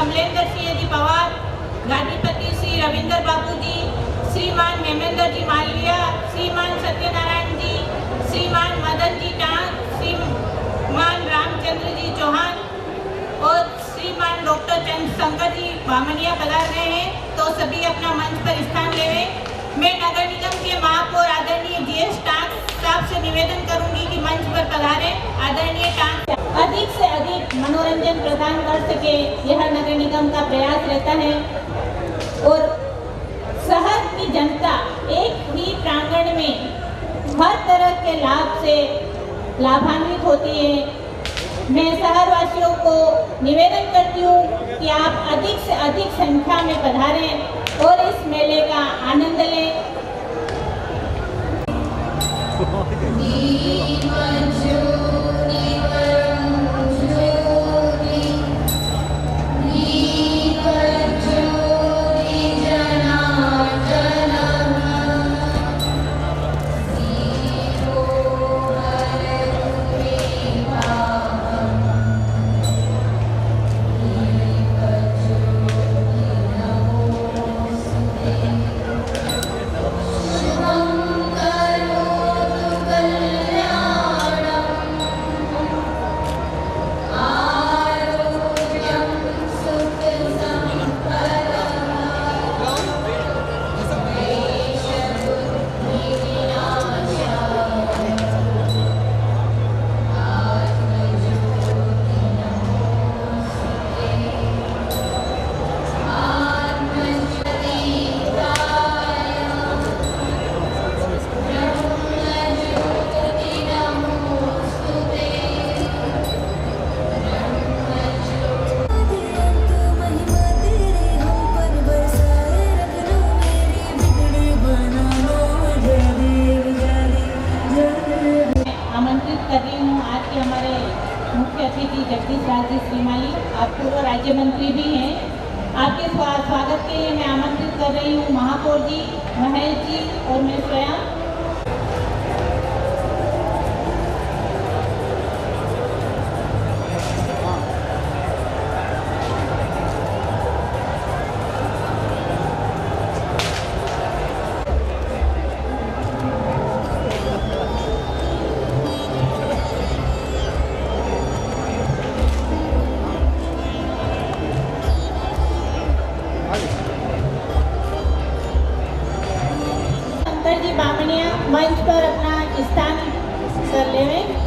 कमलेंद्र सिंह जी पवार, गादीपति श्री रविंद्र बाबू जी, श्रीमान हेमेंद्र जी मालविया, श्रीमान सत्यनारायण जी, श्रीमान मदन जी टांग, श्रीमान रामचंद्र जी चौहान और श्रीमान डॉक्टर शंकर जी बामनिया पधार रहे हैं, तो सभी अपना मंच पर स्थान लेवें। मैं नगर निगम के महापौर आदरणीय जीएस टांग साहब से निवेदन करूंगी कि मंच पर पधारें। आदरणीय टांग अधिक से अधिक मनोरंजन प्रदान कर सके, यह नगर निगम का प्रयास रहता है और शहर की जनता एक ही प्रांगण में हर तरह के लाभ से लाभान्वित होती है। मैं शहरवासियों को निवेदन करती हूँ कि आप अधिक से अधिक संख्या में पधारें और इस मेले का आनंद लें। आप पूर्व राज्य मंत्री भी हैं। आपके स्वागत के लिए मैं आमंत्रित कर रही हूँ महापौर जी, महेश जी और मैं स्वयं। मंच पर अपना स्थान कर लेवें।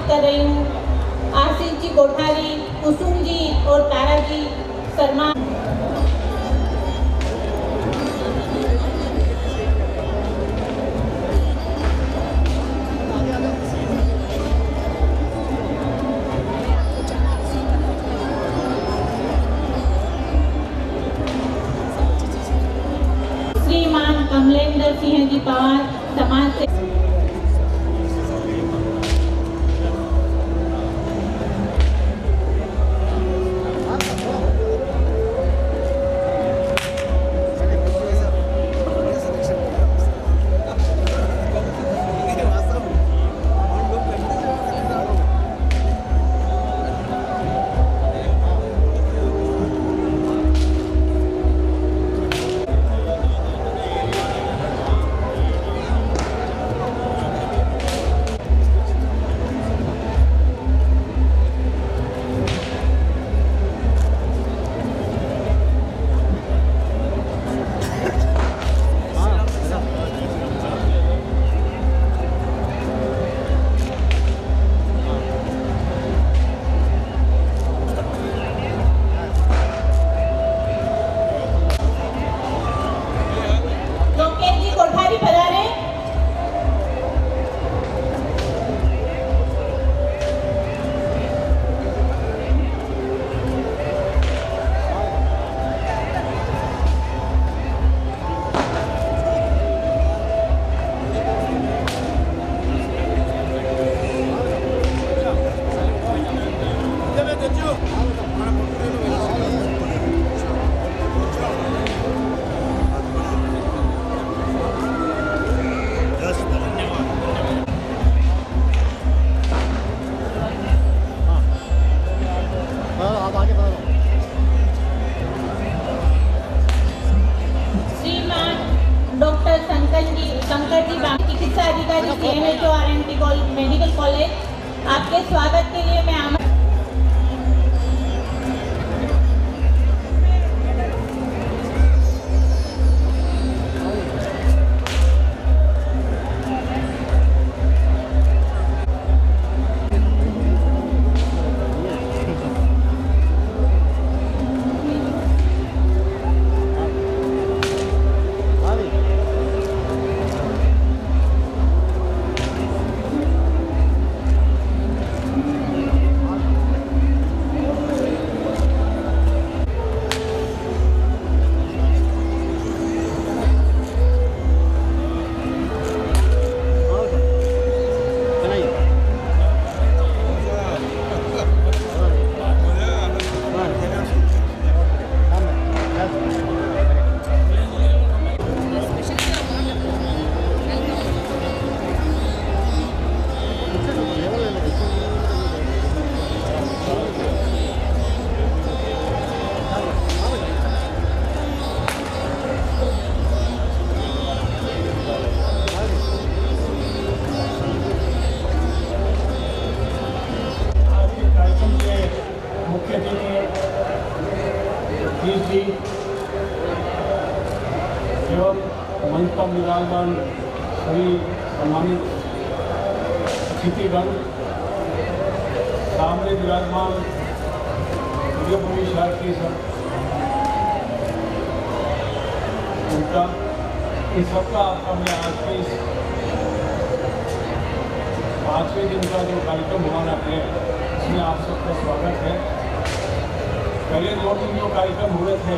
कर रही हूँ। आशीष जी कोठारी, कुसुम जी और तारा जी शर्मा। श्रीमान कमलेंद्र सिंह जी पवार, समाज से। शंकर जी चिकित्सा अधिकारी CMHO RNT मेडिकल कॉलेज, आपके स्वागत के लिए मैं जी एवं मंच पर विराजमान सभी सम्मानित अतिथिगण, सामने विराजमान शिक्षार्थी सब, उनका इस सबका आपका मैं आज के इस 5वें दिन का जो कार्यक्रम होना है इसमें आप सबका स्वागत है। पहले 2 दिन जो कार्यक्रम हुए थे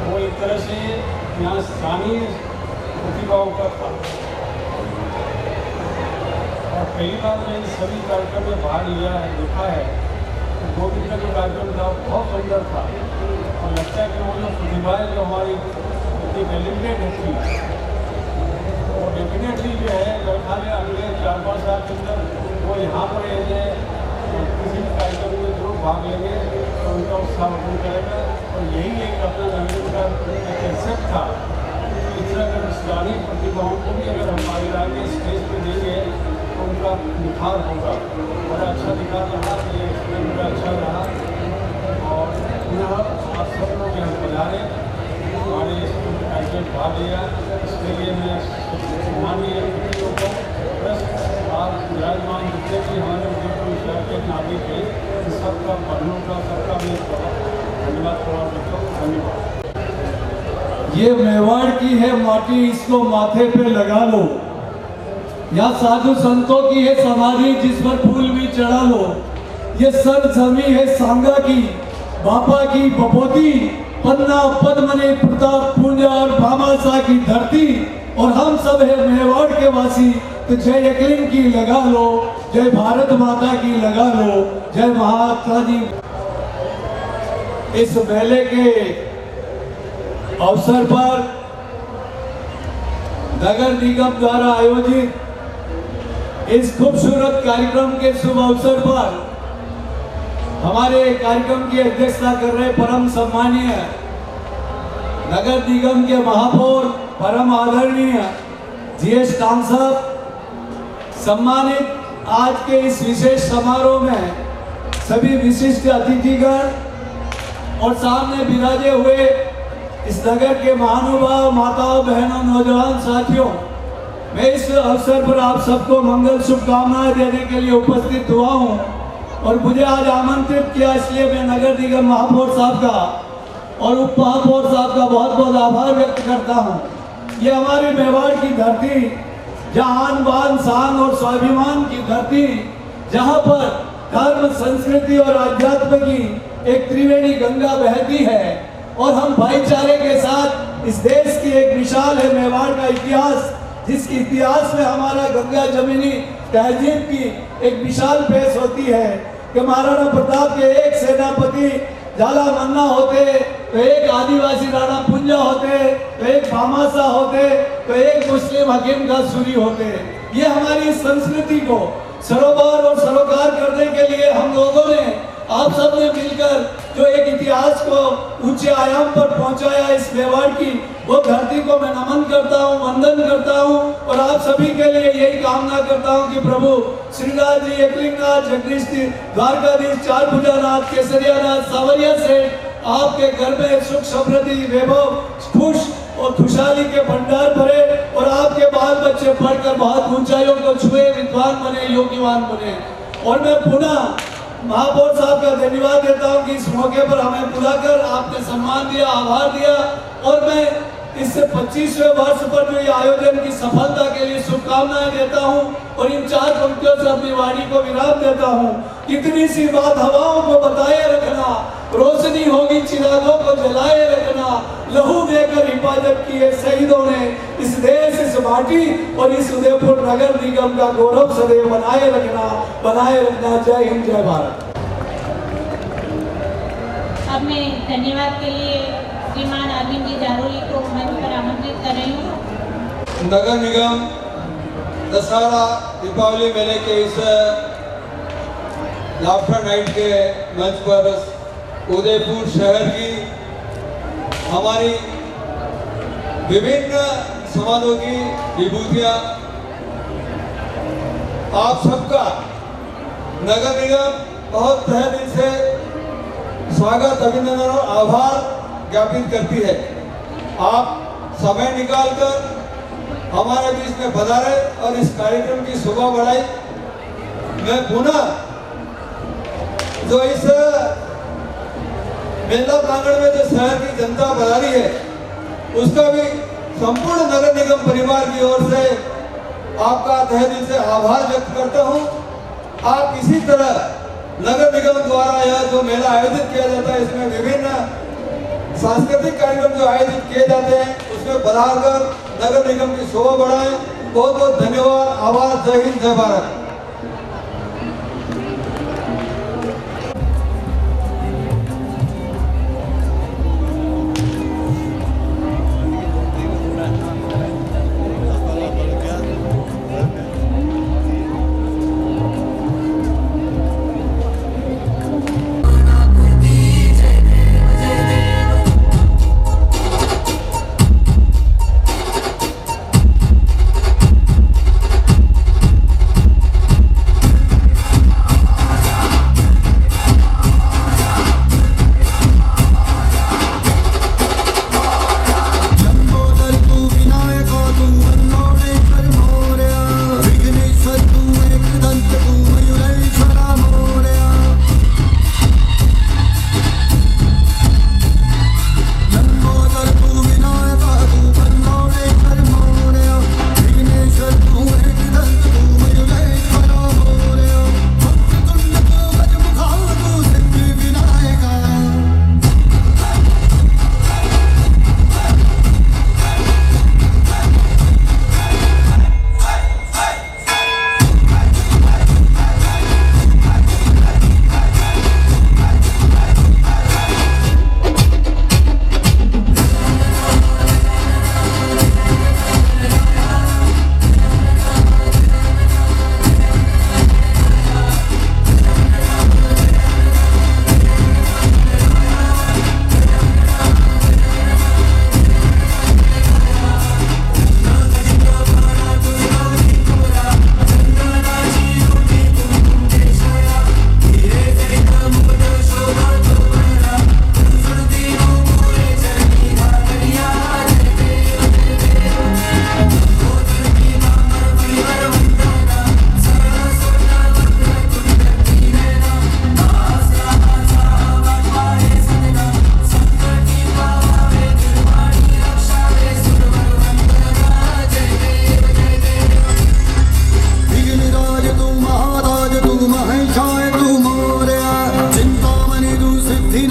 वो एक तरह से यहाँ स्थानीय प्रतिभाओं का था और पहली बार मैंने सभी कार्यक्रम में भाग लिया है, देखा है। 2 दिन का जो कार्यक्रम था बहुत सुंदर था और लगता है कि वो जो प्रतिभाएँ जो हमारी इतनी टैलेंटेड थी वो डेफिनेटली जो है मेरे ख्याल में अगले 4-5 साल के अंदर वो यहाँ पर किसी भी कार्यक्रम में जरूर भाग लेंगे तो उनका उत्साह वर्धन करेगा। और यही एक अपना नवीन का एक कंसेप्ट था। इस तरह अगर स्थानीय प्रतिभाओं को भी अगर हम आगे आगे स्टेज पर देंगे तो उनका निखार होगा। बड़ा अच्छा निखार रहा, ये एक्सपीरियंस बड़ा अच्छा रहा और पुनः आप सब लोग यहाँ पधारे, हमारे कार्यक्रम भाग लिया। इसके लिए मैं माननीय अतिथियों को प्लस आप विराजमान प्रणाम करता हूँ। धन्यवाद। ये मेवाड़ की है माटी, इसको माथे पे लगा लो। या साधु संतों की है समाधि, जिस पर फूल भी चढ़ा लो। ये सरजमी है सांगा की, बापा की बपोती, पन्ना पद्मनी प्रताप पूंजा और भामासा की धरती। और हम सब है मेवाड़ के वासी, तो जय एकलिंग की लगा लो, जय भारत माता की लगा लो, जय महात्मा जी। इस मेले के अवसर पर नगर निगम द्वारा आयोजित इस खूबसूरत कार्यक्रम के शुभ अवसर पर हमारे कार्यक्रम की अध्यक्षता कर रहे परम सम्मानीय नगर निगम के महापौर परम आदरणीय जीएस टांग साहब, सम्मानित आज के इस विशेष समारोह में सभी विशिष्ट अतिथिगण और सामने विराजे हुए इस नगर के महानुभाव, माताओं, बहनों, नौजवान साथियों, मैं इस अवसर पर आप सबको मंगल शुभकामनाएं देने के लिए उपस्थित हुआ हूं। और मुझे आज आमंत्रित किया, इसलिए मैं नगर निगम महापौर साहब का और उप महापौर साहब का बहुत बहुत आभार व्यक्त करता हूं। ये हमारी मेवाड़ की धरती, जहां आन बान शान और स्वाभिमान की धरती, जहां पर धर्म, संस्कृति और अध्यात्म की एक त्रिवेणी गंगा बहती है और हम भाईचारे के साथ इस देश की एक मिसाल है मेवाड़ का इतिहास, जिस इतिहास में हमारा गंगा जमीनी तहजीब की एक मिसाल पेश होती है कि महाराणा प्रताप के एक सेनापति झाला मन्ना होते, तो एक आदिवासी राणा पुंजा होते, तो एक भामासा होते, तो एक मुस्लिम हकीम का सूरी होते। ये हमारी संस्कृति को सरोवर और सरोकार करने के लिए हम लोगों ने, आप सब ने मिलकर जो एक इतिहास को ऊंचे आयाम पर पहुंचाया इस मेवाड़ की, वो धरती को मैं नमन करता हूं, वंदन करता हूं। और आप सभी के लिए यही कामना करता हूं कि प्रभु श्रीनाथ जी, एकलिंगनाथ, जगदीश जी, द्वारकाधीश, चार भुजानाथ, केसरियानाथ, सावरिया से आपके घर में सुख समृद्धि, वैभव, खुश और खुशहाली के भंडार भरे और आपके बाल बच्चे पढ़कर बहुत ऊंचाइयों को छुए, विद्वान बने, योगीवान बने। और मैं पुनः महापौर साहब का धन्यवाद देता हूं कि इस मौके पर हमें बुलाकर आपने सम्मान दिया, आभार दिया। और मैं इससे 25वें वर्ष पर जो ये आयोजन की सफलता के लिए शुभकामनाएं देता हूं और इन 4 पंक्तियों से अपनी वाणी को विराम देता हूं। कितनी सी बात हवाओं को बताए रखना, रोशनी होगी चिरागों को जलाए रखना, लहू देकर हिफाजत की है शहीदों ने इस देश, इस माटी और इस उदयपुर नगर निगम का गौरव सदैव बनाए रखना। जय हिंद, जय भारत। अब मैं धन्यवाद के लिए श्रीमान अरविंद जी जारोली को मंच पर आमंत्रित कर रही हूँ। नगर निगम दशहरा दीपावली मेले के इस लाफ्टर नाइट के मंच पर उदयपुर शहर की हमारी विभिन्न समाजों की विभूतियाँ, आप सबका नगर निगम बहुत तहे दिल से स्वागत, अभिनंदन और आभार ज्ञापित करती है। आप समय निकालकर हमारे बीच में पधारे और इस कार्यक्रम की शोभा बढ़ाई। मैं पुनः जो इस मेला प्रांगण में जो शहर की जनता पधारी है, उसका भी संपूर्ण नगर निगम परिवार की ओर से आपका तहे दिल से आभार व्यक्त करता हूं। आप इसी तरह नगर निगम द्वारा यह जो मेला आयोजित किया जाता है, इसमें विभिन्न सांस्कृतिक कार्यक्रम जो आयोजित किए जाते हैं, उसमें पधार कर नगर निगम की शोभा बढ़ाएं। बहुत बहुत धन्यवाद, आभार। जय हिंद, जय भारत।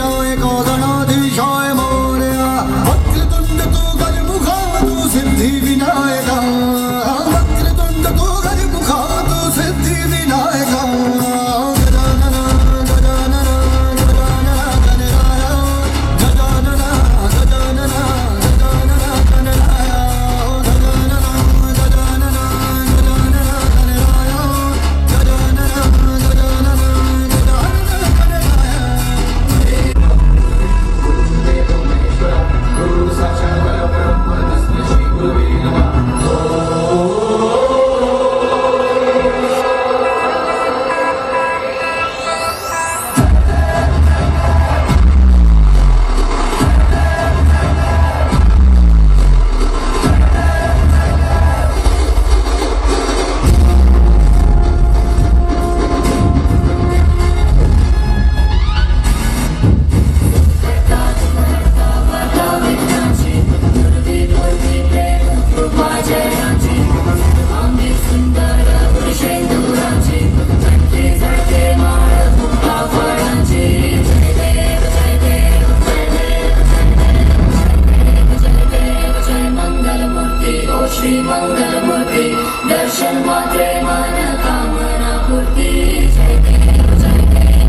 विनायकाय गणाधीशाय मोरया वक्रतुंड तू गजमुखा तू सिद्धि विनायका वक्रतुंड तू गजमुखा तू सिद्धि विनायका गजानना गजानना गजानना गणराया गजानना गजानना गजानना गणराया गजानना गजानना गजानना गणराया गजानना गजानना गजानना गणराया गुरु साक्षात् परब्रह्म तस्मै श्री गुरुवे नमः। श्री मंगलमूर्ति दर्शन मात्रे मन कामना पूर्ति जय देव जय देव।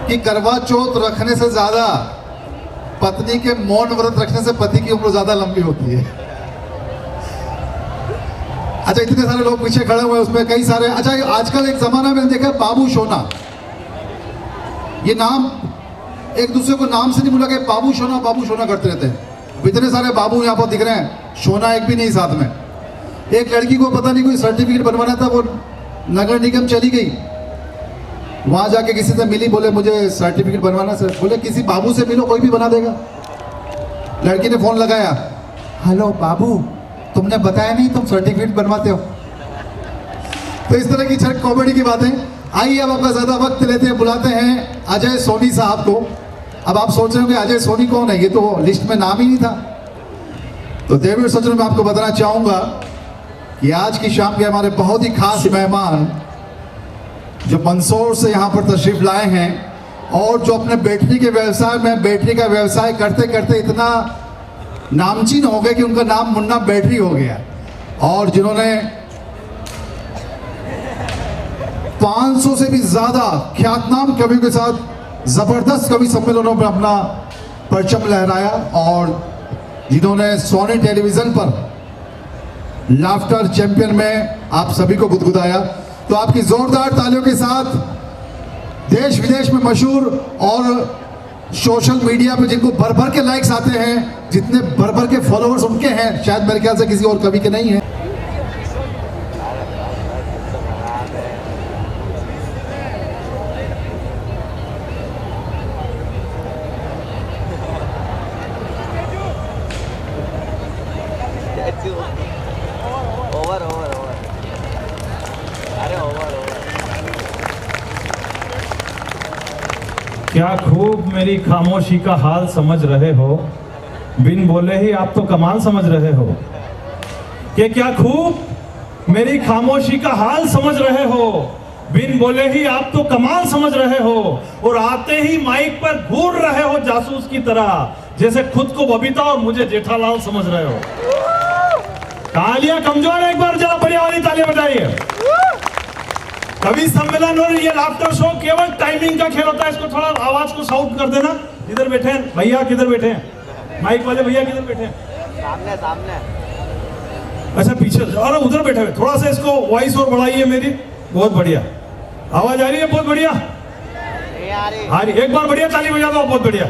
कि करवा चौथ रखने से ज्यादा पत्नी के मौन व्रत रखने से पति की उम्र ज्यादा लंबी होती है। अच्छा, इतने सारे लोग पीछे खड़े हुए हैं, उसमें कई सारे। अच्छा, आजकल एक जमाना में देखा बाबू सोना, ये नाम एक दूसरे को नाम से नहीं बुला के बाबू सोना करते रहते हैं। इतने सारे बाबू यहाँ पर दिख रहे हैं, सोना एक भी नहीं साथ में। एक लड़की को पता नहीं कोई सर्टिफिकेट बनवाना था, वो नगर निगम चली गई, वहां जाके किसी से मिली, बोले मुझे सर्टिफिकेट बनवाना सर। बोले किसी बाबू से मिलो, कोई भी बना देगा। लड़की ने फोन लगाया, हेलो बाबू, तुमने बताया नहीं तुम सर्टिफिकेट बनवाते हो। तो इस तरह की छठ कॉमेडी की बातें। आइए अब आपका ज्यादा वक्त लेते हैं, बुलाते हैं अजय सोनी साहब को। अब आप सोच रहे होंगे अजय सोनी कौन है, ये तो लिस्ट में नाम ही नहीं था। तो देवीर सज्जनों, मैं आपको बताना चाहूंगा कि आज की शाम के हमारे बहुत ही खास मेहमान जो मंदसौर से यहाँ पर तशरीफ लाए हैं और जो अपने बैटरी के व्यवसाय में बैटरी का व्यवसाय करते करते इतना नामचीन हो गए कि उनका नाम मुन्ना बैटरी हो गया, और जिन्होंने 500 से भी ज्यादा ख्यातनाम कवियों के साथ जबरदस्त कवि सम्मेलनों में अपना परचम लहराया, और जिन्होंने सोनी टेलीविजन पर लाफ्टर चैंपियन में आप सभी को गुदगुदाया। तो आपकी जोरदार तालियों के साथ देश विदेश में मशहूर और सोशल मीडिया पे जिनको भर भर के लाइक्स आते हैं, जितने भर भर के फॉलोअर्स उनके हैं, शायद मेरे ख्याल से किसी और कवि के नहीं है। ओवर ओवर ओवर, अरे ओवर ओवर। क्या खूब मेरी खामोशी का हाल समझ रहे हो, बिन बोले ही आप तो कमाल समझ रहे हो। कि क्या खूब मेरी खामोशी का हाल समझ रहे हो, बिन बोले ही आप तो कमाल समझ रहे हो, और आते ही माइक पर घूर रहे हो जासूस की तरह, जैसे खुद को बबीता और मुझे जेठालाल समझ रहे हो। तालियां कमजोर है, एक बार जरा बढ़िया वाली तालियां बजाइए। कवि सम्मेलन और ये लाफ्टर शो केवल टाइमिंग का खेल होता है। इसको थोड़ा आवाज को साउंड कर देना। किधर बैठे हैं भैया, किधर बैठे हैं माइक वाले भैया, किधर बैठे हैं? सामने सामने। अच्छा पीछे, अरे उधर बैठे हुए। थोड़ा सा इसको वॉइस और बढ़ाइए मेरी। बहुत बढ़िया आवाज आ रही है, बहुत बढ़िया आ रही। एक बार बढ़िया ताली बजा दो, बहुत बढ़िया।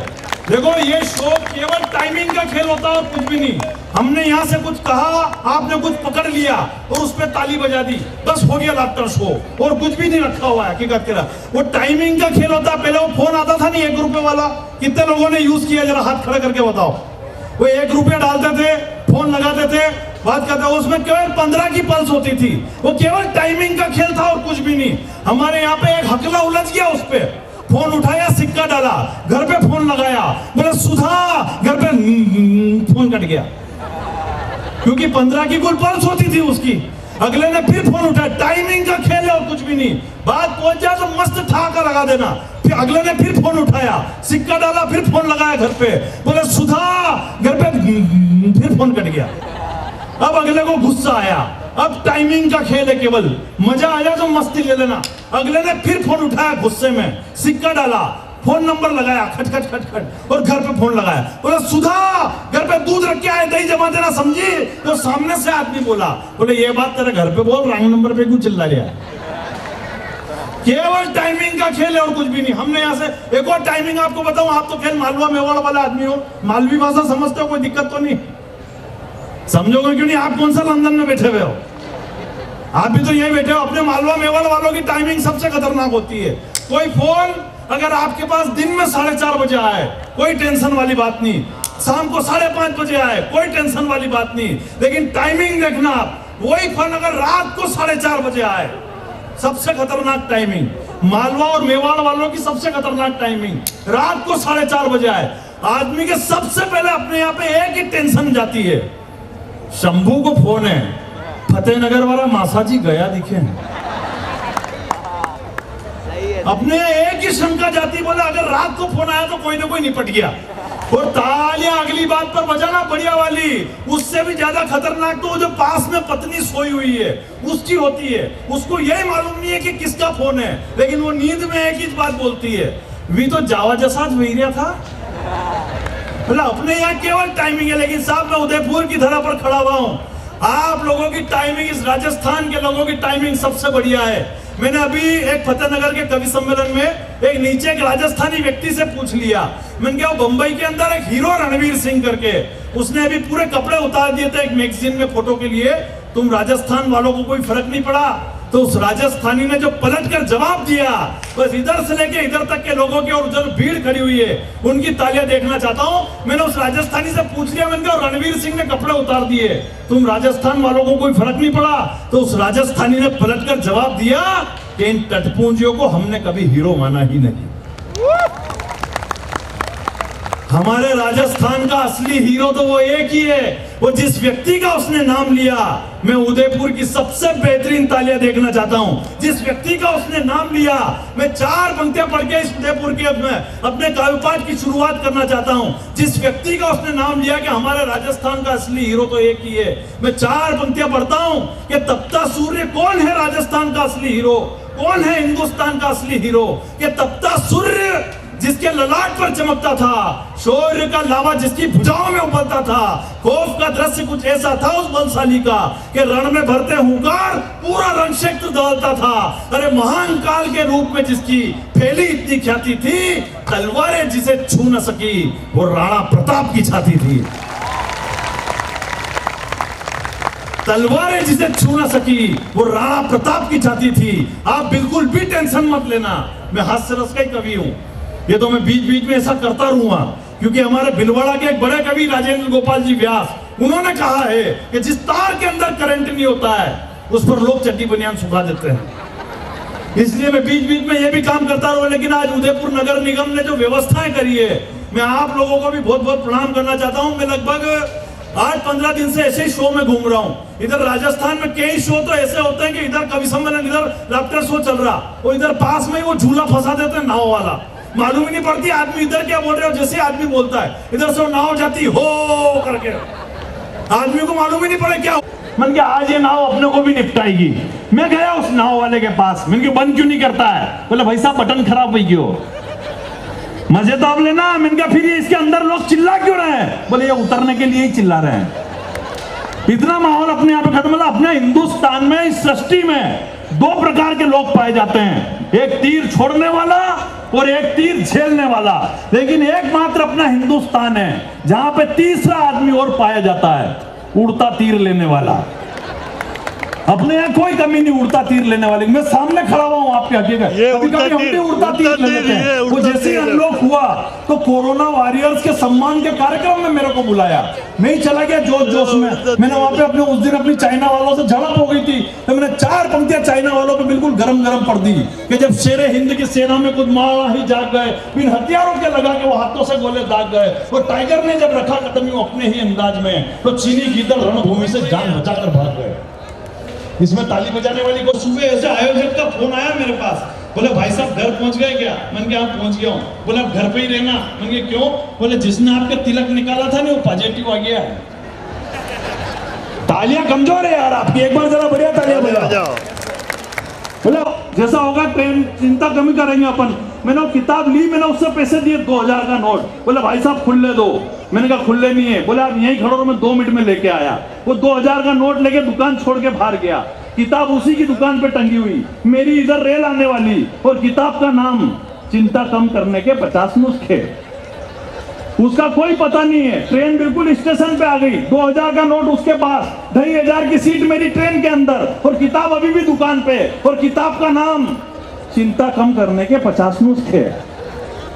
देखो ये शो केवल टाइमिंग का खेल होता है और कुछ भी नहीं। हमने यहाँ से कुछ कहा, आपने कुछ पकड़ लिया और उस पर ताली बजा दी, बस हो गया लाफ्टर शो, और कुछ भी नहीं रखा हुआ है। हकीकत कह रहा, वो टाइमिंग का खेल होता है। पहले वो फोन आता था नहीं, 1 रुपए वाला, कितने लोगों ने यूज किया, जरा हाथ खड़ा करके बताओ। वो 1 रुपया डालते थे, फोन लगाते थे, बात करते थे, उसमें केवल 15 की पल्स होती थी। वो केवल टाइमिंग का खेल था और कुछ भी नहीं। हमारे यहाँ पे एक हकला उलझ गया, उस पे फोन उठाया, सिक्का डाला, घर पे फोन लगाया, बोले सुधा, घर पे फोन कट गया, क्योंकि 15 की कुल पल्स होती थी उसकी। अगले ने फिर फोन उठाया। टाइमिंग का खेल है और कुछ भी नहीं। बात पहुंच जाए तो मस्त ठाका लगा देना। फिर अगले ने फिर फोन उठाया, सिक्का डाला, फिर फोन लगाया घर पे, बोले सुधा, घर पे फिर फोन कट गया। अब अगले को गुस्सा आया। अब टाइमिंग का खेल है, केवल मजा आया तो मस्ती ले लेना। अगले ने फिर फोन उठाया, गुस्से में सिक्का डाला, फोन नंबर लगाया, खट खट खट खट, और घर पे फोन लगाया, बोले सुधा, घर पे दूध रख के आए, दही जमा देना, समझी? तो सामने से आदमी बोला, बोले ये बात तेरे घर पे बोल, रंग नंबर पे क्यों चिल्ला रहा है? केवल टाइमिंग का खेल है और कुछ भी नहीं। हमने यहाँ से एक और टाइमिंग आपको बताऊं। आप तो खेल मालवा मेवाड़ वाला आदमी हो, मालवी भाषा समझते हो, कोई दिक्कत तो नहीं? समझोगे क्यों नहीं? आप कौन सा लंदन में बैठे हुए हो? आप भी तो यही बैठे हो। अपने मालवा मेवाड़ वालों की टाइमिंग सबसे खतरनाक होती है। कोई फोन अगर आपके पास दिन में 4:30 बजे आए, कोई टेंशन वाली बात नहीं। शाम को 5:30 बजे आए, कोई टेंशन वाली बात नहीं। लेकिन टाइमिंग देखना, वही फोन अगर रात को 4:30 बजे आए, सबसे खतरनाक टाइमिंग। मालवा और मेवाड़ वालों की सबसे खतरनाक टाइमिंग, रात को 4:30 बजे आए। आदमी के सबसे पहले अपने यहाँ पे एक ही टेंशन जाती है। शंभू को फोन है, फतेहनगर वाला मासा जी गया दिखे। अपने एक ही शंका जाती, बोला अगर रात को फोन आया तो कोई ना कोई निपट गया। और तालियां अगली बात पर बजाना बढ़िया वाली। उससे भी ज्यादा खतरनाक तो जो पास में पत्नी सोई हुई है उसकी होती है। उसको यही मालूम नहीं है कि किसका फोन है, लेकिन वो नींद में एक ही बात बोलती है, वी तो जावा जसाज वही था। बोला अपने यहाँ केवल टाइमिंग है, लेकिन साहब मैं उदयपुर की धरा पर खड़ा हुआ हूँ। आप लोगों की टाइमिंग, इस राजस्थान के लोगों की टाइमिंग सबसे बढ़िया है। मैंने अभी एक फतेहनगर के कवि सम्मेलन में एक नीचे एक राजस्थानी व्यक्ति से पूछ लिया, मैंने कहा बंबई के अंदर एक हीरो रणवीर सिंह करके, उसने अभी पूरे कपड़े उतार दिए थे एक मैगजीन में फोटो के लिए, तुम राजस्थान वालों को कोई फर्क नहीं पड़ा? तो उस राजस्थानी ने जो पलटकर जवाब दिया, बस इधर से लेके इधर तक के लोगों की और जो भीड़ खड़ी हुई है उनकी तालियां देखना चाहता हूं। मैंने उस राजस्थानी से पूछ लिया, मैंने कहा रणवीर सिंह ने कपड़े उतार दिए, तुम राजस्थान वालों को कोई फर्क नहीं पड़ा? तो उस राजस्थानी ने पलटकर जवाब दिया कि इन टटपूंजियों को हमने कभी हीरो माना ही नहीं। हमारे राजस्थान का असली हीरो तो वो एक ही है, वो जिस व्यक्ति का उसने नाम लिया। मैं उदयपुर की सबसे बेहतरीन तालियां देखना चाहता हूं। जिस व्यक्ति का उसने नाम लिया, मैं 4 पंक्तियां पढ़ के इस उदयपुर के अपने काव्यपाठ की शुरुआत करना चाहता हूं। जिस व्यक्ति का उसने नाम लिया कि हमारे राजस्थान का असली हीरो तो एक ही है, मैं 4 पंक्तियां पढ़ता हूं कि तपता सूर्य कौन है राजस्थान का असली हीरो, कौन है हिंदुस्तान का असली हीरो? कि तपता सूर्य जिसके ललाट पर चमकता था, शौर्य का लावा जिसकी भुजाओं में उबलता था, खौफ का दृश्य कुछ ऐसा था उस बलशाली का कि रण में भरते हुंकार पूरा रणक्षेत्र दौड़ता था। अरे महान काल के रूप में जिसकी फैली इतनी ख्याति थी, तलवारें जिसे छू न सकी वो राणा प्रताप की छाती थी। तलवारें जिसे छू न सकी वो राणा प्रताप की छाती थी। आप बिल्कुल भी टेंशन मत लेना, मैं हास्य रस का ही कवि हूं। ये तो मैं बीच बीच में ऐसा करता रहूंगा, क्योंकि हमारे भिलवाड़ा के एक बड़े कवि राजेंद्र गोपाल जी व्यास, उन्होंने कहा है कि जिस तार के अंदर करंट नहीं होता है उस पर लोग चड्डी बनियान सुखा देते हैं। इसलिए मैं बीच बीच में ये भी काम करता रहूं। लेकिन आज उदयपुर नगर निगम ने जो व्यवस्थाएं करी है, मैं आप लोगों को भी बहुत बहुत प्रणाम करना चाहता हूं। मैं लगभग 8-15 दिन से ऐसे ही शो में घूम रहा हूं। इधर राजस्थान में कई शो तो ऐसे होते हैं कि इधर कवि सम्मेलन, इधर लाफ्टर शो चल रहा, और इधर पास में ही वो झूला फंसा देते हैं नाव वाला। मालूम ही नहीं पड़ती आदमी इधर क्या बोल रहे हो, जैसे आदमी बोलता है इधर से नाव जाती हो करके, आदमी को मालूम ही नहीं पड़े क्या। मन के आज ये नाव अपने को भी निपटाएगी। मैं गया उस नाव वाले के पास, मैंने कहा बंद क्यों नहीं करता है? बोले भाई साहब बटन खराब हुई क्यों? मजे तो आप लेना। मैंने कहा फिर ये इसके अंदर लोग चिल्ला क्यों रहे हैं? बोले ये उतरने के लिए ही चिल्ला रहे हैं। इतना माहौल अपने आप खत्म। मतलब अपने हिंदुस्तान में, इस सृष्टि में 2 प्रकार के लोग पाए जाते हैं, एक तीर छोड़ने वाला और एक तीर झेलने वाला। लेकिन एकमात्र अपना हिंदुस्तान है जहां पे तीसरा आदमी और पाया जाता है, उड़ता तीर लेने वाला। अपने यहाँ कोई कमी नहीं उड़ता तीर लेने वाले। मैं सामने खड़ा हुआ हूँ आपके हकीकत, कभी-कभी हम भी उड़ता तीर ले लेते हैं। वो जैसे ही अनलॉक हुआ तो कोरोना वॉरियर्स के सम्मान के कार्यक्रम में मेरे को बुलाया, मैं ही चला गया जोश जोश में। मैंने वहां पे अपने उस दिन अपनी चाइना वालों से झड़प हो गई थी, तो मैंने 4 पंक्तियां चाइना वालों पे बिल्कुल गरम गरम पढ़ दी कि जब शेरे हिंद की सेना में कुछ माँ ही जाग गए, बिन हथियारों के लगा के वो हाथों से गोले दाग गए। वो टाइगर ने जब रखा कदम अपने ही अंदाज में, तो चीनी गीदड़ रणभूमि से जान बचाकर भाग गए। इसमें ताली बजाने वाली को सुबह ऐसे आयोजक का फोन आया मेरे पास, बोले भाई साहब घर पहुंच गए क्या? मैंने कहा पहुंच गया हूँ। बोले आप घर पे ही रहना। मैंने कहा क्यों? बोले जिसने आपके तिलक निकाला था ना वो पॉजिटिव आ गया है। तालियां कमजोर है यार आपकी, एक बार जरा बढ़िया तालियां बजाओ। बोले जैसा होगा ट्रेन चिंता कमी करेंगे अपन। मैंने वो किताब ली, मैंने उससे पैसे दिए 2000 का नोट। बोले भाई साहब खुले दो। मैंने कहा खुले नहीं है। बोले आप यहीं खड़ो रहो, मैं 2 मिनट में लेके आया। वो 2000 का नोट लेके दुकान छोड़ के बाहर गया। किताब उसी की दुकान पे टंगी हुई, मेरी इधर रेल आने वाली, और किताब का नाम चिंता कम करने के 50 नुस्खे। उसका कोई पता नहीं है। ट्रेन बिल्कुल स्टेशन पे आ गई, 2000 का नोट उसके पास, 2500 की सीट मेरी ट्रेन के अंदर, और किताब अभी भी दुकान पे, और किताब का नाम चिंता कम करने के 50 नुस्खे।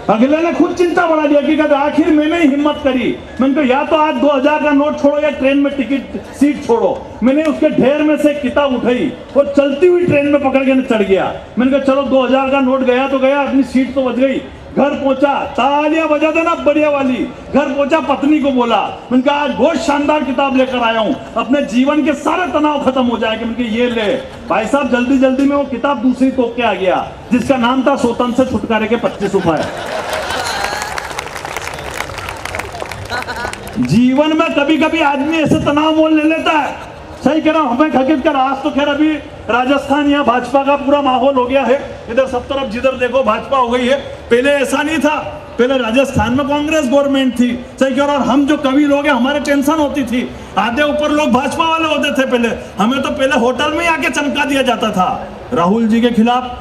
अगले ने खुद चिंता बढ़ा दिया कि आखिर मैंने ही हिम्मत करी। मैंने कहा या तो आज 2000 का नोट छोड़ो या ट्रेन में टिकट सीट छोड़ो। मैंने उसके ढेर में से किताब उठाई और चलती हुई ट्रेन में पकड़ के चढ़ गया। मैंने कहा चलो 2000 का नोट गया तो गया, अपनी सीट तो बच गई। घर पहुंचा, तालियां बजा देना बढ़िया वाली। घर पहुंचा, पत्नी को बोला, मैंने कहा आज बहुत शानदार किताब लेकर आया हूं, अपने जीवन के सारे तनाव खत्म हो जाएंगे। मैंने कहा ये ले। भाई साहब जल्दी जल्दी में वो किताब दूसरी तोड़ के आ गया, जिसका नाम था स्वतंत्र से छुटकारे के 25 उपाय। जीवन में कभी कभी आदमी ऐसे तनाव मोल ले लेता है। सही कह रहा हूं, हमें खकीत कर। आज तो खैर अभी राजस्थान यहाँ भाजपा का पूरा माहौल हो गया है, इधर सब तरफ जिधर देखो भाजपा हो गई है। पहले ऐसा नहीं था, पहले राजस्थान में कांग्रेस गवर्नमेंट थी। सही कह रहा हूं, हम जो कवि लोग हैं हमारे टेंशन होती थी, आधे ऊपर लोग भाजपा वाले होते थे। पहले हमें तो पहले होटल में आके चमका दिया जाता था राहुल जी के खिलाफ।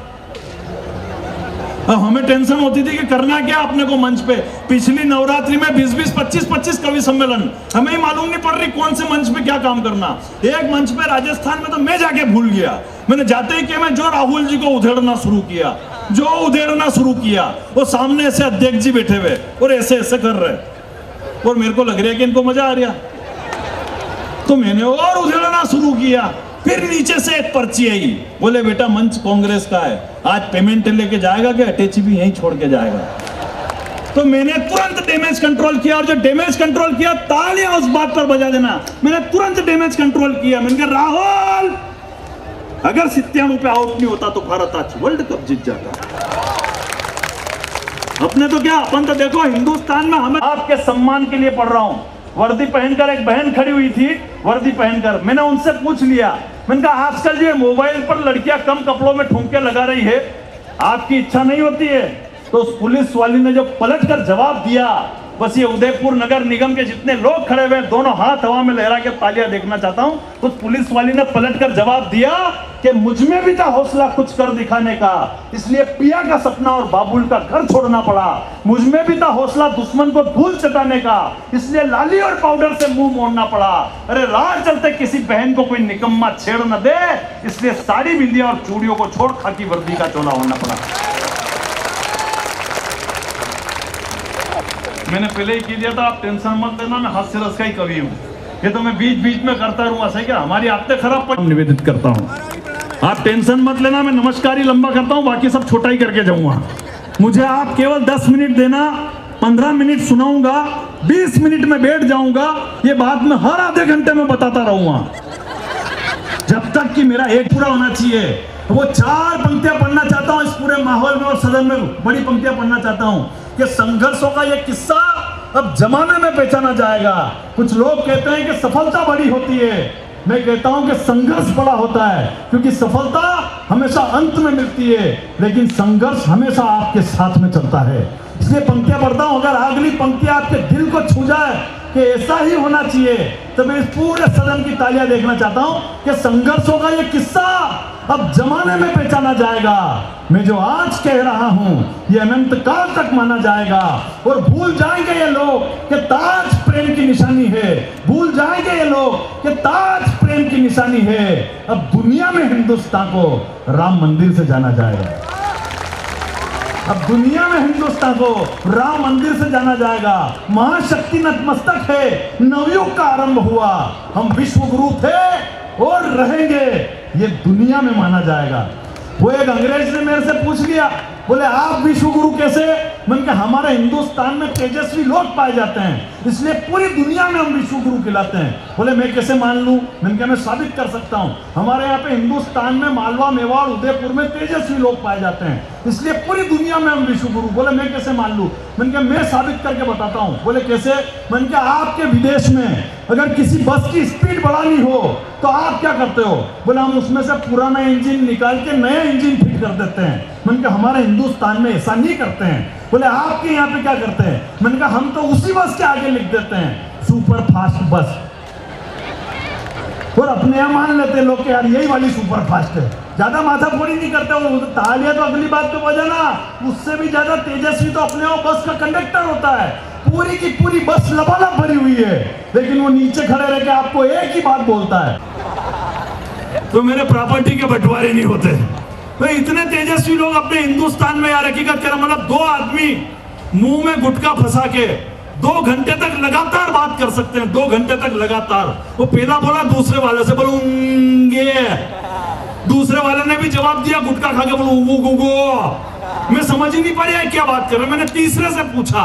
अब हमें टेंशन होती थी कि करना क्या अपने को मंच पे। पिछली नवरात्रि में 20-20, 25-25 कवि सम्मेलन, हमें ही मालूम नहीं पड़ रही कौन से मंच पे क्या काम करना। एक मंच पे राजस्थान में तो मैं जाके भूल गया। मैंने जाते ही कि मैं जो राहुल जी को उधेड़ना शुरू किया, वो सामने ऐसे अध्यक्ष जी बैठे हुए और ऐसे ऐसे कर रहे, और मेरे को लग रहा है कि इनको मजा आ रहा, तो मैंने और उधेड़ना शुरू किया। फिर नीचे से एक पर्ची आई, बोले बेटा मंच कांग्रेस का है, आज पेमेंट लेके जाएगा कि अटैची भी यहीं छोड़ के जाएगा। तो मैंने तुरंत डैमेज कंट्रोल किया, और जो डैमेज कंट्रोल किया, तालियां उस बात पर बजा देना, मैंने तुरंत डैमेज कंट्रोल किया। मैंने कहा राहुल अगर 97 पे आउट नहीं होता तो भारत आज वर्ल्ड कप जीत जाता। अपने तो क्या, अपन तो देखो हिंदुस्तान में हमें आपके सम्मान के लिए पढ़ रहा हूं। वर्दी पहनकर एक बहन खड़ी हुई थी, वर्दी पहनकर, मैंने उनसे पूछ लिया, मैंने कहा आजकल जो मोबाइल पर लड़कियां कम कपड़ों में ठुमके लगा रही है, आपकी इच्छा नहीं होती है? तो उस पुलिस वाली ने जो पलट कर जवाब दिया, बस ये उदयपुर नगर निगम के जितने लोग खड़े हुए दोनों हाथ हवा में लहरा के तालियां देखना चाहता हूं। उस पुलिस वाली ने पलट कर जवाब दिया कि मुझ में भी था हौसला कुछ कर दिखाने का, इसलिए पिया का सपना और बाबुल का घर छोड़ना पड़ा। मुझ में भी था हौसला दुश्मन को धूल चटाने का, इसलिए लाली और पाउडर से मुंह मोड़ना पड़ा। अरे राह चलते किसी बहन को कोई निकम्मा छेड़ न दे, इसलिए साड़ी बिंदिया और चूड़ियों को छोड़ खाकी वर्दी का चोला होना पड़ा। मैंने पहले ही कह दिया था, आप टेंशन मत लेना, मैं हास्य रस का ही कवि हूँ। ये तो मैं बीच बीच में करता रहूंगा। सही क्या, हमारी आदतें खराब पर निवेदित करता हूँ। आप टेंशन मत लेना, मैं नमस्कार ही लंबा करता हूँ, बाकी सब छोटा ही करके जाऊंगा। मुझे आप केवल 10 मिनट देना, 15 मिनट सुनाऊंगा, 20 मिनट में बैठ जाऊंगा, ये बात मैं हर आधे घंटे में बताता रहूंगा, जब तक कि मेरा एक पूरा होना चाहिए। वो 4 पंक्तियां पढ़ना चाहता हूं इस पूरे माहौल में और सदन में, बड़ी पंक्तियां पढ़ना चाहता हूं कि संघर्षों का ये किस्सा अब जमाने में पहचाना जाएगा। कुछ लोग कहते हैं कि सफलता बड़ी होती है, मैं कहता हूं कि संघर्ष बड़ा होता है, क्योंकि सफलता हमेशा अंत में मिलती है, लेकिन संघर्ष हमेशा आपके साथ में चलता है। इसलिए पंक्तियां पढ़ता हूं, अगर अगली पंक्ति आपके दिल को छू जाए कि ऐसा ही होना चाहिए, तो मैं इस पूरे सदन की तालियां देखना चाहता हूं कि संघर्षों का ये किस्सा अब जमाने में पहचाना जाएगा। मैं जो आज कह रहा हूं ये अनंत काल तक माना जाएगा, और भूल जाएंगे ये लोग कि ताज प्रेम की निशानी है, भूल जाएंगे ये लोग कि ताज प्रेम की निशानी है। अब दुनिया में हिंदुस्तान को राम मंदिर से जाना जाएगा, अब दुनिया में हिंदुस्तान को राम मंदिर से जाना जाएगा। महाशक्ति नतमस्तक है, नवयुग का आरंभ हुआ, हम विश्व गुरु थे और रहेंगे, ये दुनिया में माना जाएगा। वो एक अंग्रेज ने मेरे से पूछ लिया, बोले आप विश्व गुरु कैसे? मैंने कहा हमारे हिंदुस्तान में तेजस्वी लोग पाए जाते हैं, इसलिए पूरी दुनिया में हम विश्व गुरु कहलाते हैं। बोले मैं कैसे मान लूं? मैंने कहा मैं साबित कर सकता हूं, हमारे यहाँ पे हिंदुस्तान में मालवा, मेवाड़, उदयपुर में तेजस्वी लोग पाए जाते हैं, इसलिए पूरी दुनिया में हम विश्व गुरु। बोले मैं कैसे मान लूं? मैंने कहा मैं साबित करके बताता हूं। बोले कैसे? मैंने कहा आपके विदेश में अगर किसी बस की स्पीड बढ़ानी हो तो आप क्या करते हो? बोले हम उसमें से पुराना इंजन निकाल के नया इंजन फिट कर देते हैं। मैंने कहा हमारे हिंदुस्तान में ऐसा नहीं करते हैं। बोले आपके यहाँ पे क्या करते हैं? मैंने कहा हम तो उसी बस के आगे लिख देते हैं सुपर फास्ट बस, और अपने यहाँ मान लेते हैं लोग कि यार यही वाली सुपर फास्ट है, ज्यादा माथाफोड़ी नहीं करते। वो तालियां तो अगली बात पे बजाना, उससे भी ज्यादा तेजस्वी तो अपने आप बस का कंडक्टर होता है। पूरी की पूरी बस लबालब भरी हुई है, लेकिन वो नीचे खड़े रह के आपको एक ही बात बोलता है, तो मेरे प्रॉपर्टी के बंटवारे नहीं होते। तो इतने तेजस्वी लोग अपने हिंदुस्तान में यार, हकीकत कह रहा, मतलब 2 आदमी मुंह में गुटखा फंसा के 2 घंटे तक लगातार बात कर सकते हैं, 2 घंटे तक लगातार। वो पहला बोला दूसरे वाले से बोलूंगे, दूसरे वाले ने भी जवाब दिया गुटखा खा के बोलू गो। मैं समझ ही नहीं पा रहा क्या बात कर रहे। मैंने तीसरे से पूछा,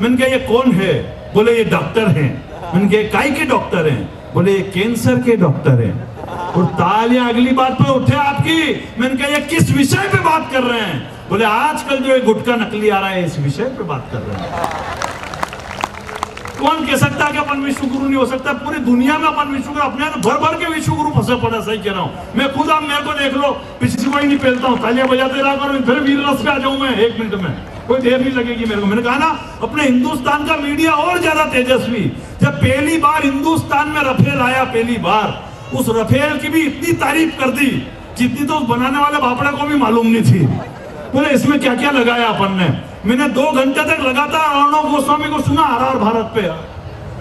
मैंने कहा ये कौन है? बोले ये डॉक्टर हैं। मैंने कहा काय के डॉक्टर हैं? बोले ये कैंसर के डॉक्टर हैं। और तालियां अगली बात पे उठे आपकी। मैंने कहा ये किस विषय पे बात कर रहे हैं? बोले आजकल जो ये गुटखा नकली आ रहा है इस विषय पे बात कर रहे हैं। कौन कह सकता है कि अपन विश्व गुरु नहीं हो सकता? पूरी दुनिया में अपन विश्व गुरु, अपने भर भर के विश्व गुरु फंसे पड़े। सही कह रहा हूँ मैं खुद, आप मेरे को देख लो, किसी को ही नहीं पेलता हूँ, तालियां बजाते रहा करो, फिर वीर रस पे आ जाऊं मैं 1 मिनट में, कोई देर नहीं लगेगी मेरे को। मैंने कहा ना अपने हिंदुस्तान का मीडिया और ज्यादा तेजस्वी। जब पहली बार हिंदुस्तान में रफेल आया, पहली बार, उस रफेल की भी इतनी तारीफ कर दी जितनी तो उस बनाने वाले बापड़े को भी मालूम नहीं थी। बोले इसमें क्या क्या लगाया अपन ने। मैंने 2 घंटे तक लगातार अर्णव गोस्वामी को सुना, RR भारत पे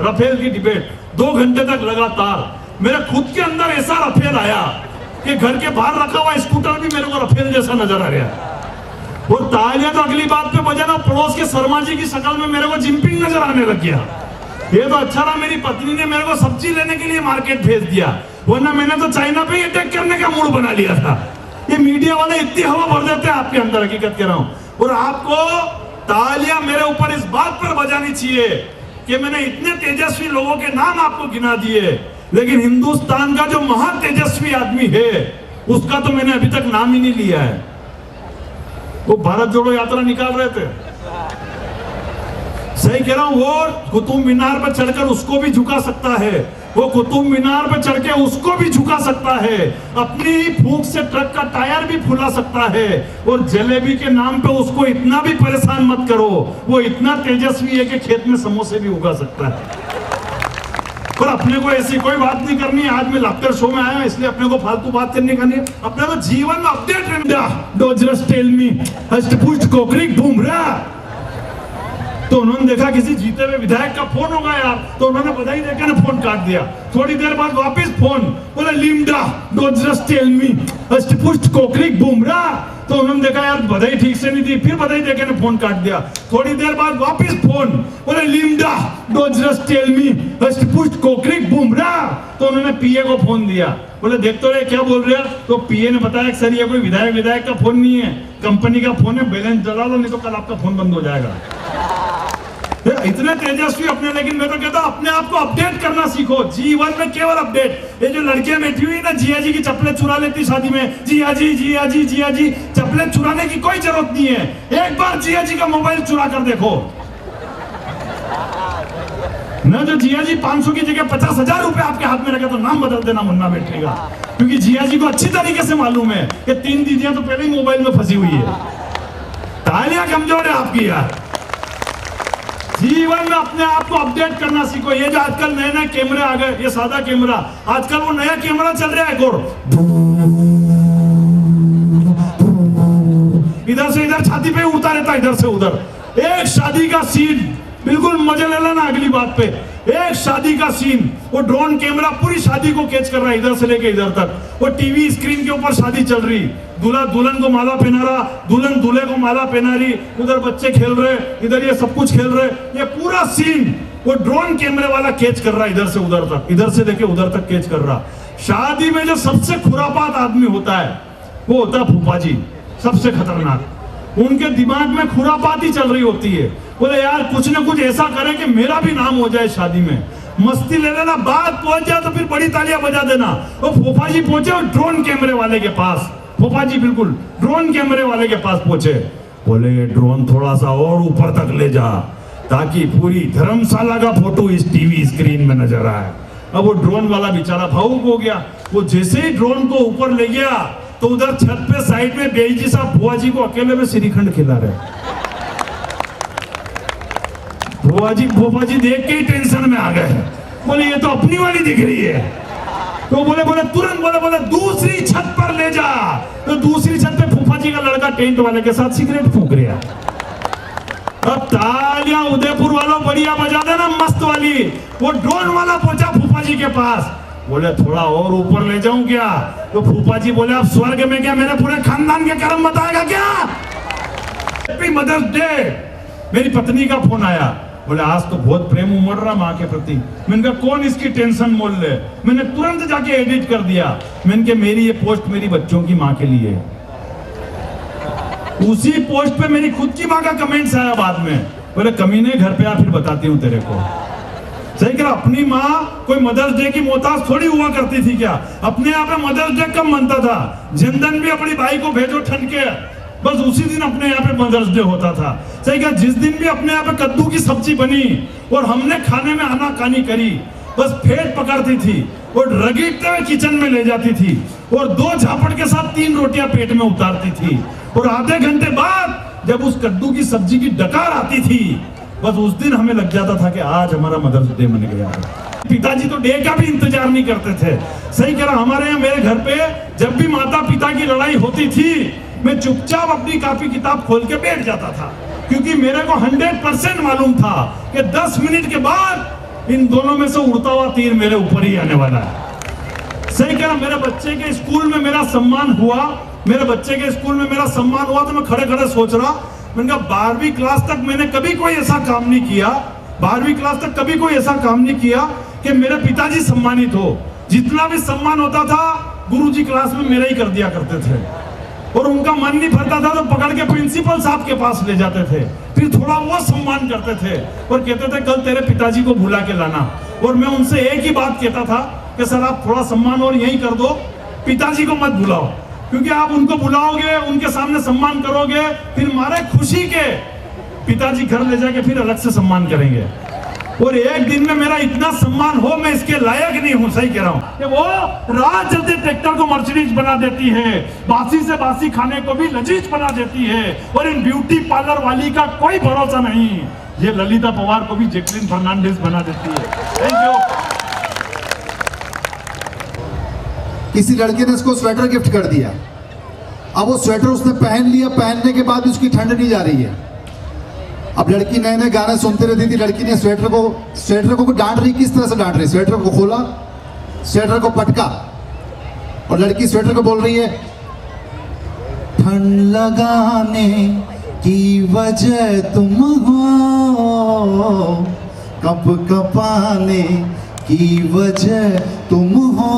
रफेल की डिबेट 2 घंटे तक लगातार। मेरे खुद के अंदर ऐसा रफेल आया कि घर के बाहर रखा हुआ स्कूटर भी मेरे को रफेल जैसा नजर आ गया। और तालियां तो अगली बात पे बजाना, पड़ोस के शर्मा जी की शक्ल में मेरे को जिम्पिंग नजर आने लग गया। ये तो अच्छा रहा मेरी पत्नी ने मेरे को सब्जी लेने के लिए मार्केट भेज दिया, वरना मैंने तो चाइना पे अटैक करने का मूड बना लिया था। ये मीडिया वाले इतनी हवा भर देते हैं आपके अंदर, हकीकत कह रहा हूं। और आपको तालियां मेरे ऊपर इस बात पर बजानी चाहिए कि मैंने इतने तेजस्वी लोगों के नाम आपको गिना दिए, लेकिन हिंदुस्तान का जो महा तेजस्वी आदमी है उसका तो मैंने अभी तक नाम ही नहीं लिया है। वो भारत जोड़ो यात्रा निकाल रहे थे, सही कह रहा हूं, वो कुतुब मीनार पर चढ़कर उसको भी झुका सकता है, वो कुतुब मीनार पर चढ़ के उसको भी झुका सकता है, अपनी फूंक से ट्रक का टायर भी फुला सकता है। और जलेबी के नाम पे उसको इतना भी परेशान मत करो, वो इतना तेजस्वी है कि खेत में समोसे भी उगा सकता है। पर अपने को ऐसी कोई बात नहीं करनी है। आज मैं लाफ्टर शो में आया इसलिए अपने को फालतू बात करनी करनी है। अपने को जीवन में अपडेट रहना। डोंट जस्ट टेल मी हष्टपुष्ट कोकरिक बूमरा। तो उन्होंने देखा किसी जीते हुए विधायक का फोन होगा यार, तो उन्होंने बधाई देकर ना फोन काट दिया। थोड़ी देर बाद वापस फोन, बोले लिम्डा डोंट जस्ट टेल मी हष्टपुष्ट कोकरिक बूमरा। तो उन्होंने देखा यार बधाई ठीक से नहीं दी, फिर बधाई देके ने फोन काट दिया। थोड़ी देर बाद वापस फोन, बोले लिम्डा डोजरस टेल मी पुष्ट कोकरिक बुमरा। तो उन्होंने पीए को फोन दिया, बोले देख तो रहे क्या बोल रहे हैं। तो पीए ने बताया सर ये कोई विधायक का फोन नहीं है, कंपनी का फोन है, बैलेंस डला लो नहीं तो कल आपका फोन बंद हो जाएगा। इतने तेजस्वी अपने, लेकिन मैं तो कहता हूं अपने आप को अपडेट करना सीखो। जीवन में केवल अपडेट। ये जो लड़कियां बैठी हुई ना जिया जी की चप्पलें चुरा लेती शादी में, जिया जी चप्पलें चुराने की कोई जरूरत नहीं है। एक बार जिया जी का मोबाइल चुरा कर देखो ना, जो जिया जी 500 की जगह 50,000 रुपए आपके हाथ में रखे तो नाम बदल देना मुन्ना बैठेगा। क्योंकि जिया जी को अच्छी तरीके से मालूम है कि 3 दीदियां तो पहले ही मोबाइल में फंसी हुई है। तालियां कमजोर है आपकी यार। जीवन में अपने आप को अपडेट करना सीखो। ये जो आजकल नए नए कैमरे आ गए, ये सादा कैमरा, आजकल वो नया कैमरा चल रहा है एक और, इधर से इधर छाती पे उड़ता रहता है, इधर से उधर। एक शादी का सीन, बिल्कुल मजे ले लेना अगली बात पे। एक शादी का सीन, वो ड्रोन कैमरा पूरी शादी को कैच कर रहा है, इधर से लेके इधर तक। वो टीवी स्क्रीन के ऊपर शादी चल रही, दूल्हा दुल्हन को माला पहना रहा, दुल्हन दूल्हे को माला पहना रही, उधर बच्चे खेल रहे, इधर ये सब कुछ खेल रहे। ये पूरा सीन वो ड्रोन कैमरे वाला कैच कर रहा है, इधर से उधर तक, इधर से लेके उधर तक कैच कर रहा। शादी में जो सबसे खुरापात आदमी होता है वो होता है फूफा जी, सबसे खतरनाक। उनके दिमाग में खुरापात ही चल रही होती है। बोले यार कुछ ना कुछ ऐसा करें कि मेरा भी नाम हो जाए शादी में, मस्ती ले लेना, बात पहुंच जाए तो फिर बड़ी तालियां बजा देना। वो फूफा जी पहुंचे और ड्रोन कैमरे वाले के पास, फूफा जी बिल्कुल ड्रोन कैमरे वाले के पास पहुंचे, बोले ये ड्रोन थोड़ा सा और ऊपर तक ले जा ताकि पूरी धर्मशाला का फोटो इस टीवी स्क्रीन में नजर आए। अब वो ड्रोन वाला बेचारा भावुक हो गया। वो जैसे ही ड्रोन को ऊपर ले गया तो उधर छत पे साइड में बेईजी साहब बुआ जी को अकेले में श्रीखंड खिला रहे। बुआ जी देख के ही टेंशन में आ गए, बोले ये तो अपनी वाली दिख रही है। तो बोले तुरंत बोले दूसरी छत पर ले जा। तो दूसरी छत पे फूफा जी का लड़का टेंट वाले के साथ सिगरेट फूंक रहा। अब तालियां उदयपुर वालों बढ़िया बजा देना मस्त वाली। वो ड्रोन वाला पहुंचा फूफा जी के पास, बोले थोड़ा और ऊपर ले जाऊं क्या? तो फूफा जी बोले आप स्वर्ग में क्या मेरे पूरे खानदान के कर्म बताएगा क्या? Happy mother's day. मेरी पत्नी का फोन आया, बोले आज तो बहुत प्रेम उमड़ रहा माँ के प्रति। मैंने कहा कौन इसकी टेंशन मोल ले। मैंने तुरंत जाके एडिट कर दिया। मैंने कहा मेरी ये पोस्ट मेरी बच्चों की माँ के लिए। उसी पोस्ट पे मेरी खुद की माँ का कमेंट्स आया बाद में, बोले कमीने घर पे आ फिर बताती हूँ तेरे को। सही कह, अपनी माँ कोई मदर्स डे की मोहताज थोड़ी हुआ करती थी क्या? अपने यहाँ पे मदर्स डे कब मनता था? जनधन भी अपनी भाई को भेजो ठंड के, बस उसी दिन अपने यहाँ पे मदर्स डे होता था। सही कहा, जिस दिन भी अपने यहाँ पे कद्दू की सब्जी बनी और हमने खाने में आनाकानी करी, बस फेट पकड़ती थी और रगीटते हुए किचन में ले जाती थी और 2 झापड़ के साथ 3 रोटियां पेट में उतारती थी। और आधे घंटे बाद जब उस कद्दू की सब्जी की डकार आती थी, बस उस दिन हमें लग जाता था कि आज हमारा मदर्स डे मन गया। पिताजी तो डे का भी इंतजार नहीं करते थे। सही कह रहा, हमारे यहाँ मेरे घर पे जब भी माता पिता की लड़ाई होती थी, मैं चुपचाप अपनी कापी किताब खोल के बैठ जाता था, क्योंकि मेरे को 100% मालूम था कि 10 मिनट के बाद इन दोनों में से उड़ता हुआ तीर मेरे ऊपर ही आने वाला है। सही कह रहा, मेरे बच्चे के स्कूल में मेरा सम्मान हुआ, तो मैं खड़े खड़े सोच रहा, मैंने कहा 12वीं क्लास तक मैंने कभी कोई ऐसा काम नहीं किया, 12वीं क्लास तक कभी कोई ऐसा काम नहीं किया कि मेरे पिताजी सम्मानित हो। जितना भी सम्मान होता था गुरुजी क्लास में मेरा ही कर दिया करते थे, और उनका मन नहीं भरता था तो पकड़ के प्रिंसिपल साहब के पास ले जाते थे, फिर थोड़ा वो सम्मान करते थे और कहते थे कल तेरे पिताजी को बुला के लाना। और मैं उनसे एक ही बात कहता था कि सर आप थोड़ा सम्मान और यही कर दो, पिताजी को मत बुलाओ, क्योंकि आप उनको बुलाओगे, उनके सामने सम्मान करोगे, फिर मारे खुशी के पिताजी घर ले जाके फिर अलग से सम्मान करेंगे। और एक दिन में मेरा इतना सम्मान हो, मैं इसके लायक नहीं हूं। सही कह रहा हूं कि वो रात चलते ट्रैक्टर को मर्सिडीज बना देती है, बासी से बासी खाने को भी लजीज बना देती है, और इन ब्यूटी पार्लर वाली का कोई भरोसा नहीं, ये ललिता पवार को भी जैकलिन फर्नांडिस बना देती है। Thank you. किसी लड़के ने इसको स्वेटर गिफ्ट कर दिया। अब वो स्वेटर उसने पहन लिया, पहनने के बाद उसकी ठंड नहीं जा रही है। अब लड़की नए नए गाने सुनते रहती थी, लड़की ने स्वेटर को डांट रही। किस तरह से डांट रही? स्वेटर को खोला, स्वेटर को पटका, और लड़की स्वेटर को बोल रही है ठंड लगाने की वजह तुम हो, कप कपाने की वजह तुम हो,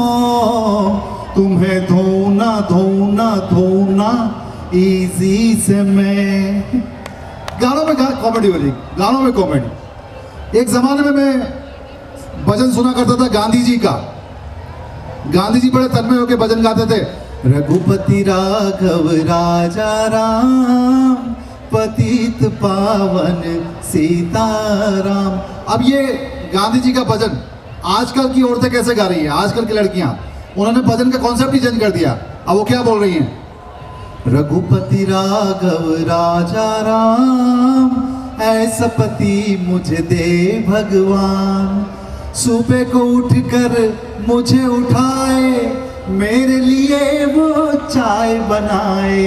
तुम्हें धोना धोना धोना इजी से मैं। गानों में कॉमेडी हो रही, गानों में कॉमेडी। एक जमाने में मैं भजन सुना करता था गांधी जी का। गांधी जी बड़े तन्मय होकर भजन गाते थे, रघुपति राघव राजा राम, पतित पावन सीताराम। अब ये गांधी जी का भजन आजकल की औरतें कैसे गा रही हैं, आजकल की लड़कियां, उन्होंने भजन का कॉन्सेप्ट ही चेंज कर दिया। अब वो क्या बोल रही हैं, रघुपति राघव राजा राम, ऐसा पति मुझे दे भगवान, सुबह को उठकर मुझे उठाए, मेरे लिए वो चाय बनाए,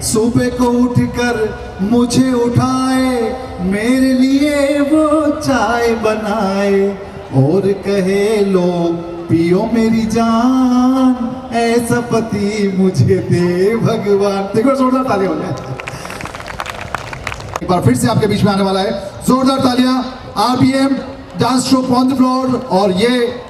सुबह को उठकर मुझे उठाए, मेरे लिए वो चाय बनाए, और कहे लो पियो मेरी जान, ऐसा पति मुझे दे भगवान। देखो जोरदार तालियां हो जाए। एक बार फिर से आपके बीच में आने वाला है जोरदार तालियां, RBM dance troupe on the floor. और ये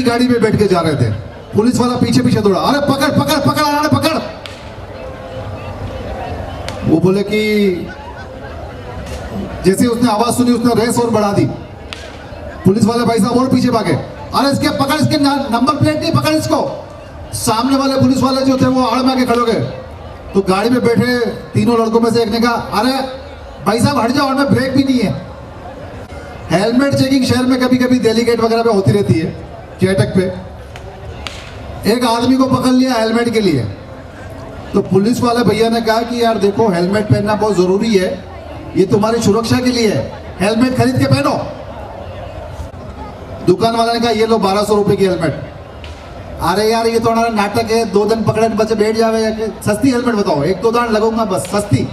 की गाड़ी में बैठ के जा रहे थे। पुलिस वाला पीछे पीछे दौड़ा, अरे पकड़ पकड़ पकड़, अरे पकड़। वो बोले कि जैसे उसने आवाज सुनी उसने रेस और बढ़ा दी। पुलिस वाले भाई साहब और पीछे भागे, अरे इसके पकड़, इसके नंबर प्लेट नहीं, पकड़ इसको। सामने वाले पुलिस वाले जो थे वो आड़ में आके खड़े हो गए। तो गाड़ी में बैठे तीनों लड़कों में से एक ने कहा, अरे भाई साहब हट जाओ, में ब्रेक भी नहीं है। हेलमेट चेकिंग शहर में कभी कभी दिल्ली गेट वगैरह पे होती रहती है, चेटक पे। एक आदमी को पकड़ लिया हेलमेट के लिए, तो पुलिस वाले भैया ने कहा कि यार देखो हेलमेट पहनना बहुत जरूरी है, ये तुम्हारी सुरक्षा के लिए है, हेलमेट खरीद के पहनो। दुकान वाले ने कहा ये लो 1200 रुपए की हेलमेट। अरे यार ये तो हमारा नाटक है, 2 दिन पकड़े बच्चे बैठ जावे, सस्ती हेलमेट बताओ, 1-2 दान लगूंगा बस, सस्ती।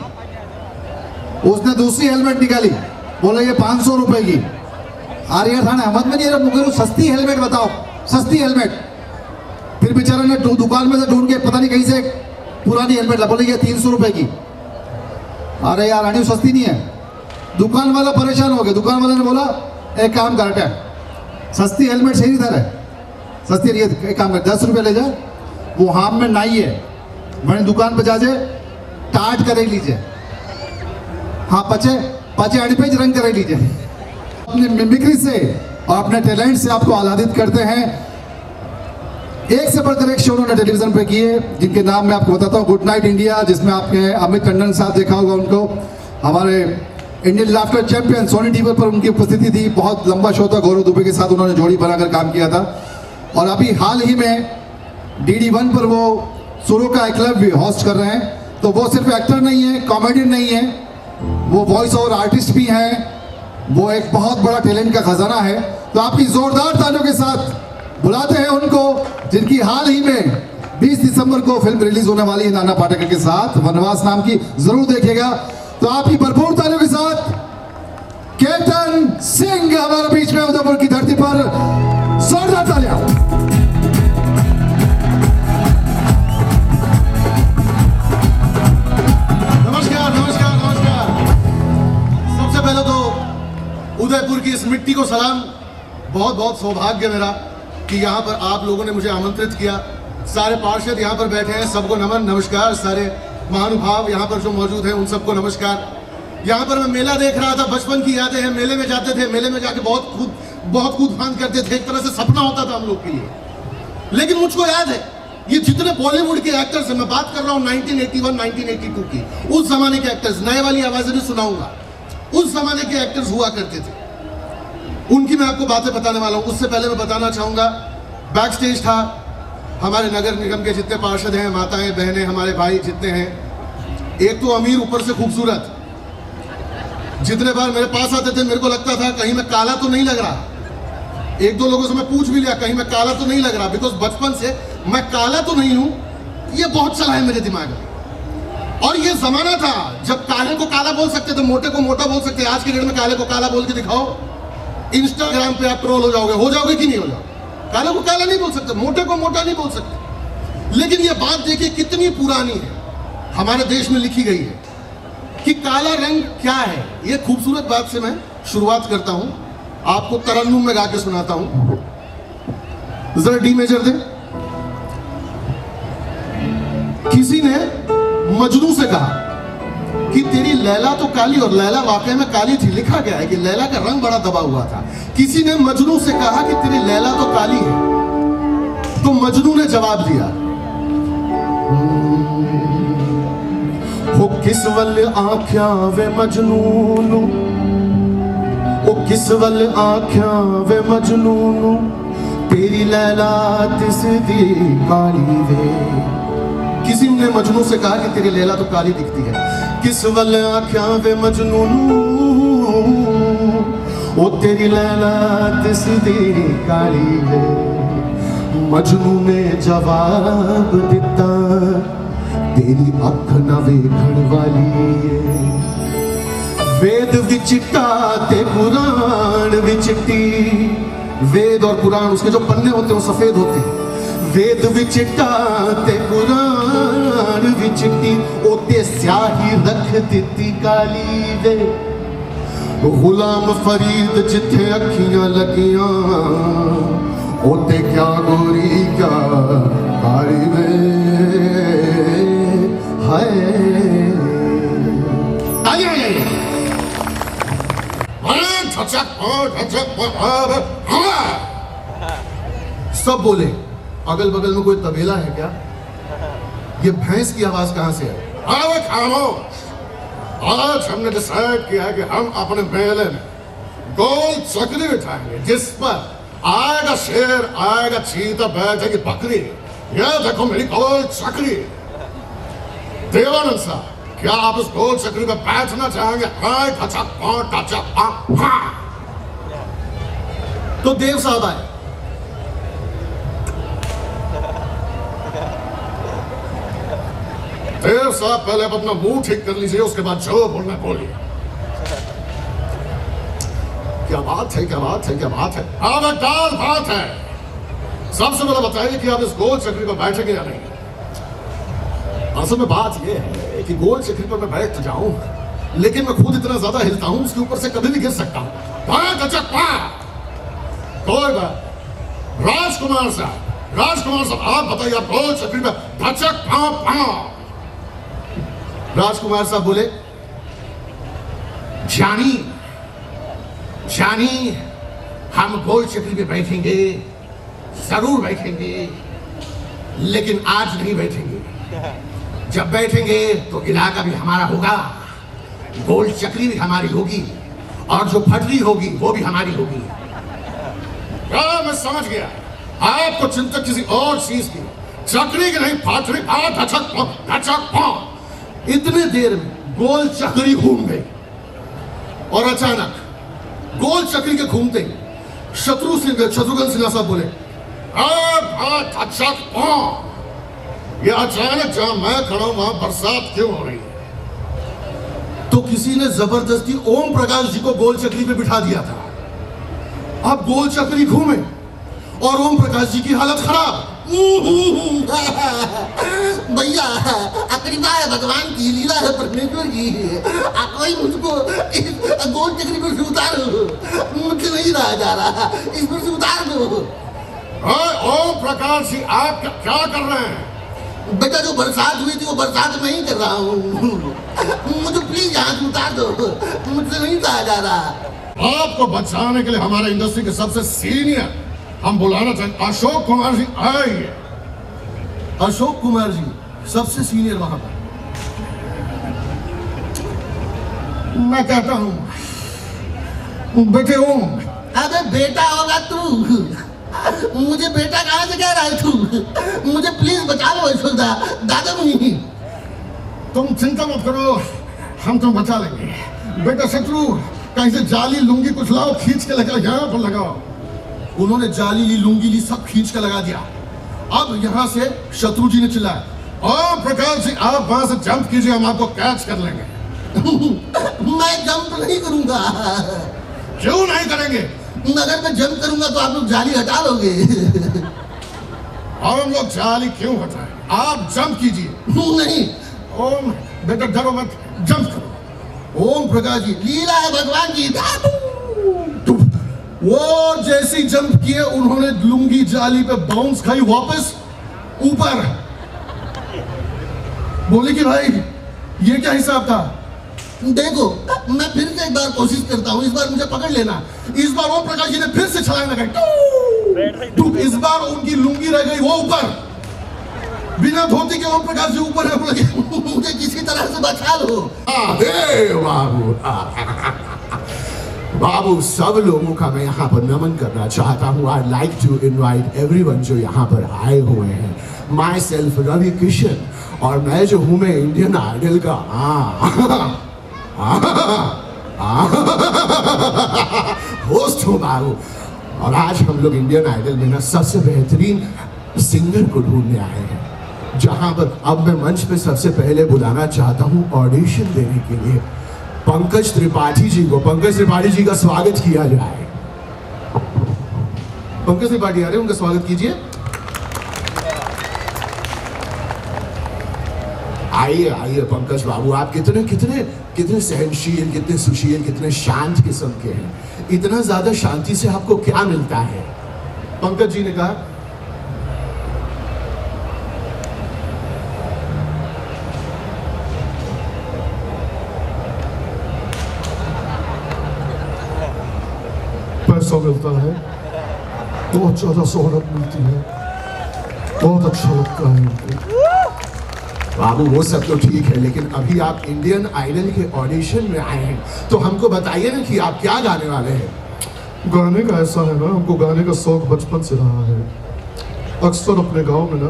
उसने दूसरी हेलमेट निकाली, बोले ये 500 रुपए की। अरे यार थाने अहमद में नहीं, मुझे सस्ती हेलमेट बताओ, सस्ती हेलमेट। फिर बेचारे ने दुकान में से ढूंढ के पता नहीं कहीं से पुरानी हेलमेट ला, बोले ये 300 रुपए की। अरे यार अड़ी सस्ती नहीं है। दुकान वाला परेशान हो गया, दुकान वाले ने बोला एक काम करते हैं, सस्ती हेलमेट सही इधर है, सस्ती रही है, एक काम कर 10 रुपये ले जा, वो हाम में नाई है, मैंने दुकान पे जाजे टाट करे लीजिए, हाँ पचे पचे अड़ी पे रंग करे लीजिए। अपनी मिमिक्री से और अपने टैलेंट से आपको आह्लादित करते हैं। एक से बढ़कर एक शो उन्होंने टेलीविजन पे किए, जिनके नाम मैं आपको बताता हूँ। गुड नाइट इंडिया, जिसमें आपने अमित टंडन साहब देखा होगा उनको, हमारे Indian laughter champion Sony TV पर उनकी उपस्थिति थी। बहुत लंबा शो था, गौरव दुबे के साथ उन्होंने जोड़ी बनाकर काम किया था। और अभी हाल ही में DD1 पर वो सुरों का एकलव्य होस्ट कर रहे हैं। तो वो सिर्फ एक्टर नहीं है, कॉमेडियन नहीं है, वो वॉइस ओवर आर्टिस्ट भी हैं, वो एक बहुत बड़ा टैलेंट का खजाना है। तो आपकी जोरदार तालियों के साथ बुलाते हैं उनको, जिनकी हाल ही में 20 दिसंबर को फिल्म रिलीज होने वाली है नाना पाटेकर के साथ, वनवास नाम की, जरूर देखिएगा। तो आपकी भरपूर तालियों के साथ केतन सिंह हमारे बीच में, उदयपुर की धरती पर, जोरदार तालियां। नमस्कार नमस्कार नमस्कार। सबसे पहले तो उदयपुर की इस मिट्टी को सलाम। बहुत बहुत सौभाग्य मेरा कि यहाँ पर आप लोगों ने मुझे आमंत्रित किया। सारे पार्षद यहाँ पर बैठे हैं, सबको नमन नमस्कार। सारे महानुभाव यहाँ पर जो मौजूद हैं उन सबको नमस्कार। यहाँ पर मैं मेला देख रहा था, बचपन की यादें हैं। मेले में जाते थे, मेले में जाके बहुत कूद फांद करते थे, एक तरह से सपना होता था हम लोग के लिए। लेकिन मुझको याद है ये जितने बॉलीवुड के एक्टर्स हैं, मैं बात कर रहा हूँ 1981 1982 की, उस जमाने के एक्टर्स, नए वाली आवाजें नहीं सुनाऊंगा, उस जमाने के एक्टर्स हुआ करते थे, उनकी मैं आपको बातें बताने वाला हूँ। उससे पहले मैं बताना चाहूंगा, बैक स्टेज था, हमारे नगर निगम के जितने पार्षद हैं, माताएं बहनें, हमारे भाई जितने हैं, एक तो अमीर ऊपर से खूबसूरत। जितने बार मेरे पास आते थे मेरे को लगता था कहीं मैं काला तो नहीं लग रहा। 1-2 लोगों से मैं पूछ भी लिया कहीं मैं काला तो नहीं लग रहा, बिकॉज बचपन से मैं काला तो नहीं हूं, ये बहुत चला है मेरे दिमाग में। और ये जमाना था जब काले को काला बोल सकते थे, मोटे को मोटा बोल सकते। आज के डेट में काले को काला बोल के दिखाओ, इंस्टाग्राम पे आप ट्रोल हो जाओगे कि नहीं हो जाओगे। काले को काला नहीं बोल सकते, मोटे को मोटा नहीं बोल सकते। लेकिन ये बात देखिए कितनी पुरानी है, हमारे देश में लिखी गई है कि काला रंग क्या है। ये खूबसूरत बात से मैं शुरुआत करता हूं, आपको तरन्नुम में गा के सुनाता हूं। जरा डी मेजर दे। किसी ने मजनू से कहा कि तेरी लैला तो काली, और लैला वाकई में काली थी। लिखा गया है कि लैला का रंग बड़ा दबा हुआ था। किसी ने मजनू से कहा कि तेरी लैला तो काली है, तो मजनू ने जवाब दिया, हो किस वल आख्या वे मजनूनु, ओ किस वल आख्या वे मजनूनु, तेरी लैला तिसदी काली वे। किसी ने मजनू से कहा कि तेरी लैला तो काली दिखती है। किस वल आख्या वे मजनूनु, ओ तेरी लैला तिसदी काली वे। मजनू ने जवाब दिता, तेरी अख ना वेखण वाली है। वेद विचिट्टा ते पुराण विचिट्टी। वेद और पुराण उसके जो पन्ने होते हैं वो सफेद होते हैं। वेद विचिट्टा ते पुराण विचिट्टी, ओते स्याही रख दिती काली वे। गुलाम फरीद जिथे अखियां लगियां, होते क्या गोरी क्या कारी में हाय आइए सब बोले अगल बगल में कोई तबेला है क्या? ये भैंस की आवाज कहां से है? खामोश, आज हमने डिसाइड किया है कि हम अपने मेले में गोल चक्री बिठाएंगे जिस पर आएगा शेर, आएगा चीता, बैठेगी बकरी। ये देखो मेरी गोल चक्री। देवानंद साहब, क्या आप उस गोल चक्री पर बैठना चाहेंगे? तो देव साहब आए। देव साहब पहले आप अपना मुंह ठीक कर लीजिए, उसके बाद जो बोलना बोलिए। क्या बात है, क्या बात है, क्या बात है। अब एक दाल बात है। सबसे पहले बताइए कि आप इस गोल चक्री पर बैठेंगे या नहीं। असल में बात यह है कि गोल चक्री पर मैं बैठ तो जाऊं, लेकिन मैं खुद इतना ज्यादा हिलता हूं उसके ऊपर से कभी भी गिर सकता हूं। कोई बात। राजकुमार साहब, आप बताइए, आप गोल चक्री पर धचक पाँव। राजकुमार साहब बोले, जानी हम गोल चक्री पे बैठेंगे, जरूर बैठेंगे, लेकिन आज नहीं बैठेंगे। जब बैठेंगे तो इलाका भी हमारा होगा, गोल चक्री भी हमारी होगी, और जो फटरी होगी वो भी हमारी होगी। मैं समझ गया, आपको चिंता किसी और चीज की, चक्री की नहीं, फटरी। धचक। इतने देर में गोल चक्री घूम गई, और अचानक गोल चक्री के घूमते शत्रुघ्न सिन्हा साहब बोले, ये अचानक जहां मैं खड़ा हूं वहां बरसात क्यों हो रही है? तो किसी ने जबरदस्ती ओम प्रकाश जी को गोल चक्री पे बिठा दिया था। अब गोल चक्री घूमे और ओम प्रकाश जी की हालत खराब। भैया अकरीबा है, भगवान की लीला है, परमेश्वर की। कोई मुझको इस गोल चक्री पर से उतारो, मुझसे नहीं रहा जा रहा, इस पर से उतार दो। ओम प्रकाश जी, आप क्या कर रहे हैं? बेटा जो बरसात हुई थी वो बरसात में ही कर रहा हूँ, मुझे प्लीज यहाँ से उतार दो, मुझसे नहीं रहा जा रहा। आपको बचाने के लिए हमारे इंडस्ट्री के सबसे सीनियर हम बुलाना चाहते अशोक कुमार जी आइए। अशोक कुमार जी सबसे सीनियर वहां पर। मैं कहता हूं बेटे ओम। अबे बेटा होगा तू, मुझे बेटा कहां से कह रहा है तू? मुझे प्लीज बचा लो यशोदा दादा मुनि। तुम चिंता मत करो, हम तुम बचा लेंगे। बेटा शत्रु, कहीं से जाली लुंगी कुछ लाओ, खींच के लगाओ, यहाँ पर लगाओ। उन्होंने जाली ली, लुंगी ली, सब खींच के लगा दिया। अब यहाँ से शत्रु जी ने चिल्लाया, ओम प्रकाश जी आप वहां से जंप कीजिए, हम आपको कैच कर लेंगे। मैं जंप नहीं करूंगा। क्यों नहीं करेंगे? अगर मैं जंप करूंगा तो आप लोग जाली हटा लोगे। और हम लोग जाली क्यों हटाएं? आप जंप कीजिए। नहीं ओम बेटा डरो मत, जंप करो। ओम प्रकाश जी, लीला है भगवान की। वो जैसी जंप किए उन्होंने लुंगी जाली पे बाउंस खाई, वापस ऊपर। बोले कि भाई ये क्या हिसाब था? देखो मैं फिर से एक बार कोशिश करता हूँ, इस बार मुझे पकड़ लेना। इस बार ओम प्रकाश जी ने फिर से छलांग लगाई। इस बार उनकी लुंगी रह गई वो ऊपर, बिना धोती के ओम प्रकाश जी ऊपर है। मुझे किसी तरह से बचा लो। बाबू बाबू, सब लोगों का मैं यहाँ पर नमन करना चाहता हूँ। I like to invite everyone जो यहाँ पर आए हुए हैं। माई सेल्फ रवि किशन, और मैं जो हूँ मैं इंडियन आइडल का होस्ट हूँ बाबू। और आज हम लोग इंडियन आइडल में ना सबसे बेहतरीन सिंगर को ढूंढने आए हैं, जहाँ पर अब मैं मंच पे सबसे पहले बुलाना चाहता हूँ ऑडिशन देने के लिए पंकज त्रिपाठी जी को। पंकज त्रिपाठी जी का स्वागत किया जाए। पंकज त्रिपाठी आ रहे हैं, उनका स्वागत कीजिए। आइए आइए पंकज बाबू, आप कितने कितने कितने सहनशील, कितने सुशील, कितने शांत किस्म के हैं। इतना ज्यादा शांति से आपको क्या मिलता है? पंकज जी ने कहा पैसा मिलता है, बहुत ज्यादा सहूलत मिलती है, बहुत अच्छा लगता है उनको। बाबू वो सब तो ठीक है, लेकिन अभी आप इंडियन आइडल के ऑडिशन में आए हैं, तो हमको बताइए ना कि आप क्या गाने वाले हैं। गाने का ऐसा है ना, हमको गाने का शौक बचपन से रहा है। अक्सर अपने गांव में ना,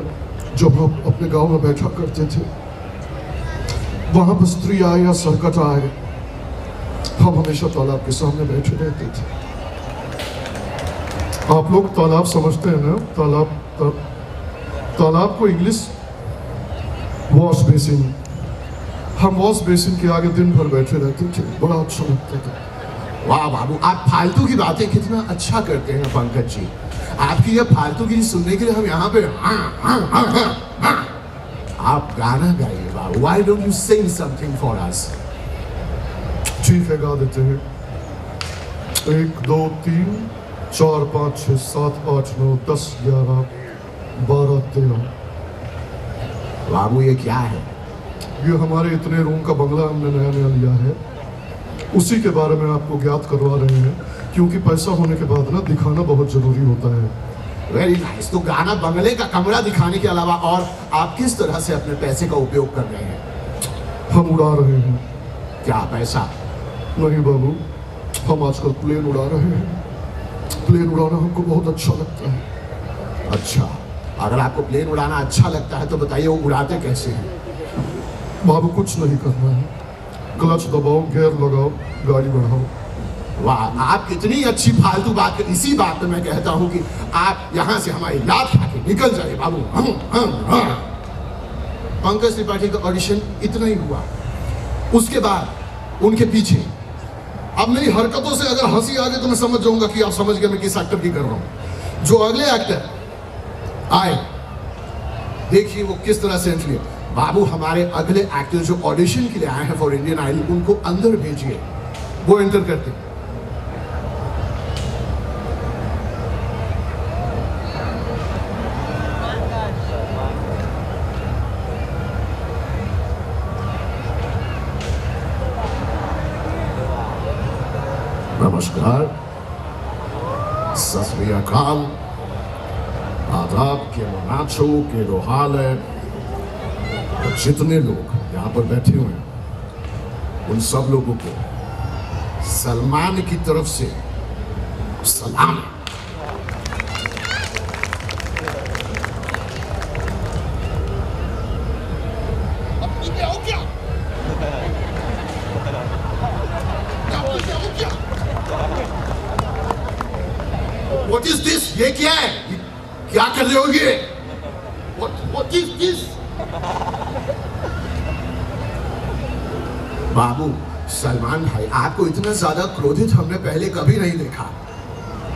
जब हम अपने गांव में बैठा करते थे, वहां पर स्त्री आए या संकट आए, हम हमेशा तालाब के सामने बैठे रहते थे। आप लोग तालाब समझते हैं ना, तालाब को इंग्लिश वॉश बेसिन। हम वॉश बेसिन के आगे दिन भर बैठे रहते थे, बड़ा अच्छा लगता था। वाह बाबू, आप फालतू की बातें कितना अच्छा करते हैं पंकज जी। आपकी ये फालतूगिरी सुनने के लिए हम यहाँ पे आप गाना गाइए बाबू। Why don't you sing something for us? ठीक है, गा देते हैं। 1 2 3 4 5 6 7 8 9 10 11 12 13। बाबू ये क्या है? ये हमारे इतने रूम का बंगला हमने नया नया लिया है, उसी के बारे में आपको ज्ञात करवा रहे हैं, क्योंकि पैसा होने के बाद ना दिखाना बहुत जरूरी होता है। Very nice. तो गाना बंगले का कमरा दिखाने के अलावा और आप किस तरह से अपने पैसे का उपयोग कर रहे हैं? हम उड़ा रहे हैं। क्या पैसा? नहीं बाबू, हम आजकल प्लेन उड़ा रहे हैं। प्लेन उड़ाना हमको बहुत अच्छा लगता है। अच्छा, अगर आपको प्लेन उड़ाना अच्छा लगता है तो बताइए वो उड़ाते कैसे हैं? बाबू कुछ नहीं करना है, क्लच दबाओ, गियर लगाओ, गाड़ी बढ़ाओ। वाह, आप कितनी अच्छी फालतू बात कर। इसी बात पे मैं कहता हूँ कि आप यहाँ से हमारी लात खा के निकल जाए बाबू। पंकज त्रिपाठी का ऑडिशन इतना ही हुआ। उसके बाद उनके पीछे अब मेरी हरकतों से अगर हंसी आ गई तो मैं समझ जाऊंगा कि आप समझ गए मैं किस एक्टर की कर रहा हूं। जो अगले एक्टर आए, देखिए वो किस तरह से एंट्री है। बाबू, हमारे अगले एक्टर जो ऑडिशन के लिए आए हैं फॉर इंडियन आइडल, उनको अंदर भेजिए, वो एंटर करते हैं। नमस्कार, सत श्री अकाल, आदाब के मनाचो के रोहाल है। और जितने लोग यहाँ पर बैठे हुए हैं, उन सब लोगों को सलमान की तरफ से सलाम। What is this? ये क्या है? क्या कर रहे हो ये? What is this? बाबू, सलमान भाई, आपको इतना ज्यादा क्रोधित हमने पहले कभी नहीं देखा।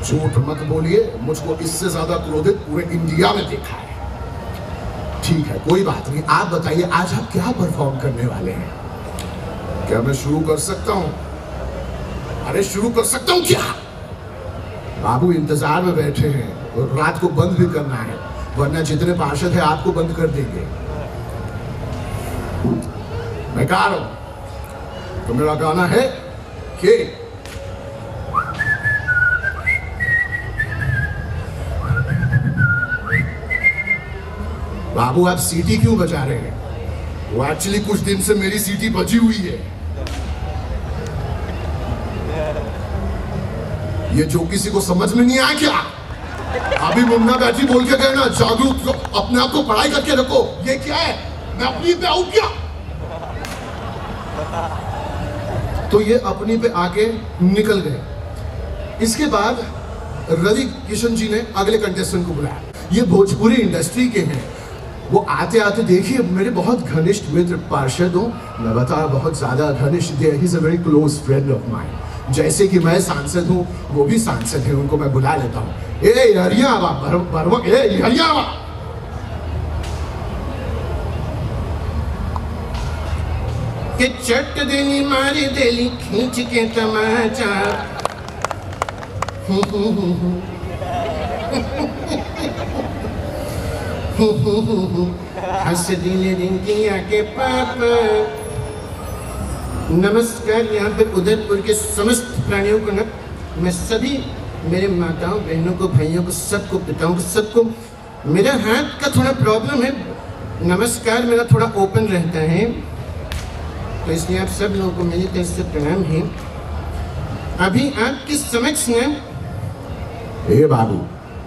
झूठ मत बोलिए, मुझको इससे ज्यादा क्रोधित पूरे इंडिया में देखा है। ठीक है, कोई बात नहीं। आप बताइए आज आप क्या परफॉर्म करने वाले हैं? क्या मैं शुरू कर सकता हूं? अरे शुरू कर सकता हूं क्या? बाबू इंतजार में बैठे हैं और रात को बंद भी करना है, वरना जितने पार्षद हैं आपको बंद कर देंगे। मैं गा रहा हूं, तो मेरा गाना है कि बाबू आप सीटी क्यों बजा रहे हैं? वो एक्चुअली कुछ दिन से मेरी सीटी बजी हुई है। ये जो किसी को समझ में नहीं आया क्या? अभी मुन्ना बैठी बोल के गए ना, जागरूक अपने आप को पढ़ाई करके रखो। ये क्या है? मैं अपनी पे आऊं क्या? तो ये अपनी पे आके निकल गए। इसके बाद रवि किशन जी ने अगले कंटेस्टेंट को बुलाया। ये भोजपुरी इंडस्ट्री के हैं। वो आते आते देखिए मेरे बहुत घनिष्ठ मित्र पार्षद हो, मैं बता बहुत ज्यादा घनिष्ठ, he is a very close friend of mine. जैसे कि मैं सांसद हूँ, वो भी सांसद है, उनको मैं बुला लेता हूँ। ए हरियावा बरवक, ए हरियावा। कि चट देनी मारी देली खींच के तमाचा। हंस दिले दिन किया के पापा। नमस्कार यहाँ पर उदयपुर के समस्त प्राणियों को न, मैं सभी मेरे माताओं बहनों को भाइयों को सबको पिताओं को सबको, मेरा हाथ का थोड़ा प्रॉब्लम है, नमस्कार मेरा थोड़ा ओपन रहता है, तो इसलिए आप सब लोगों को मेरी तरफ से प्रणाम है। अभी आपके समक्ष में हे बाबू,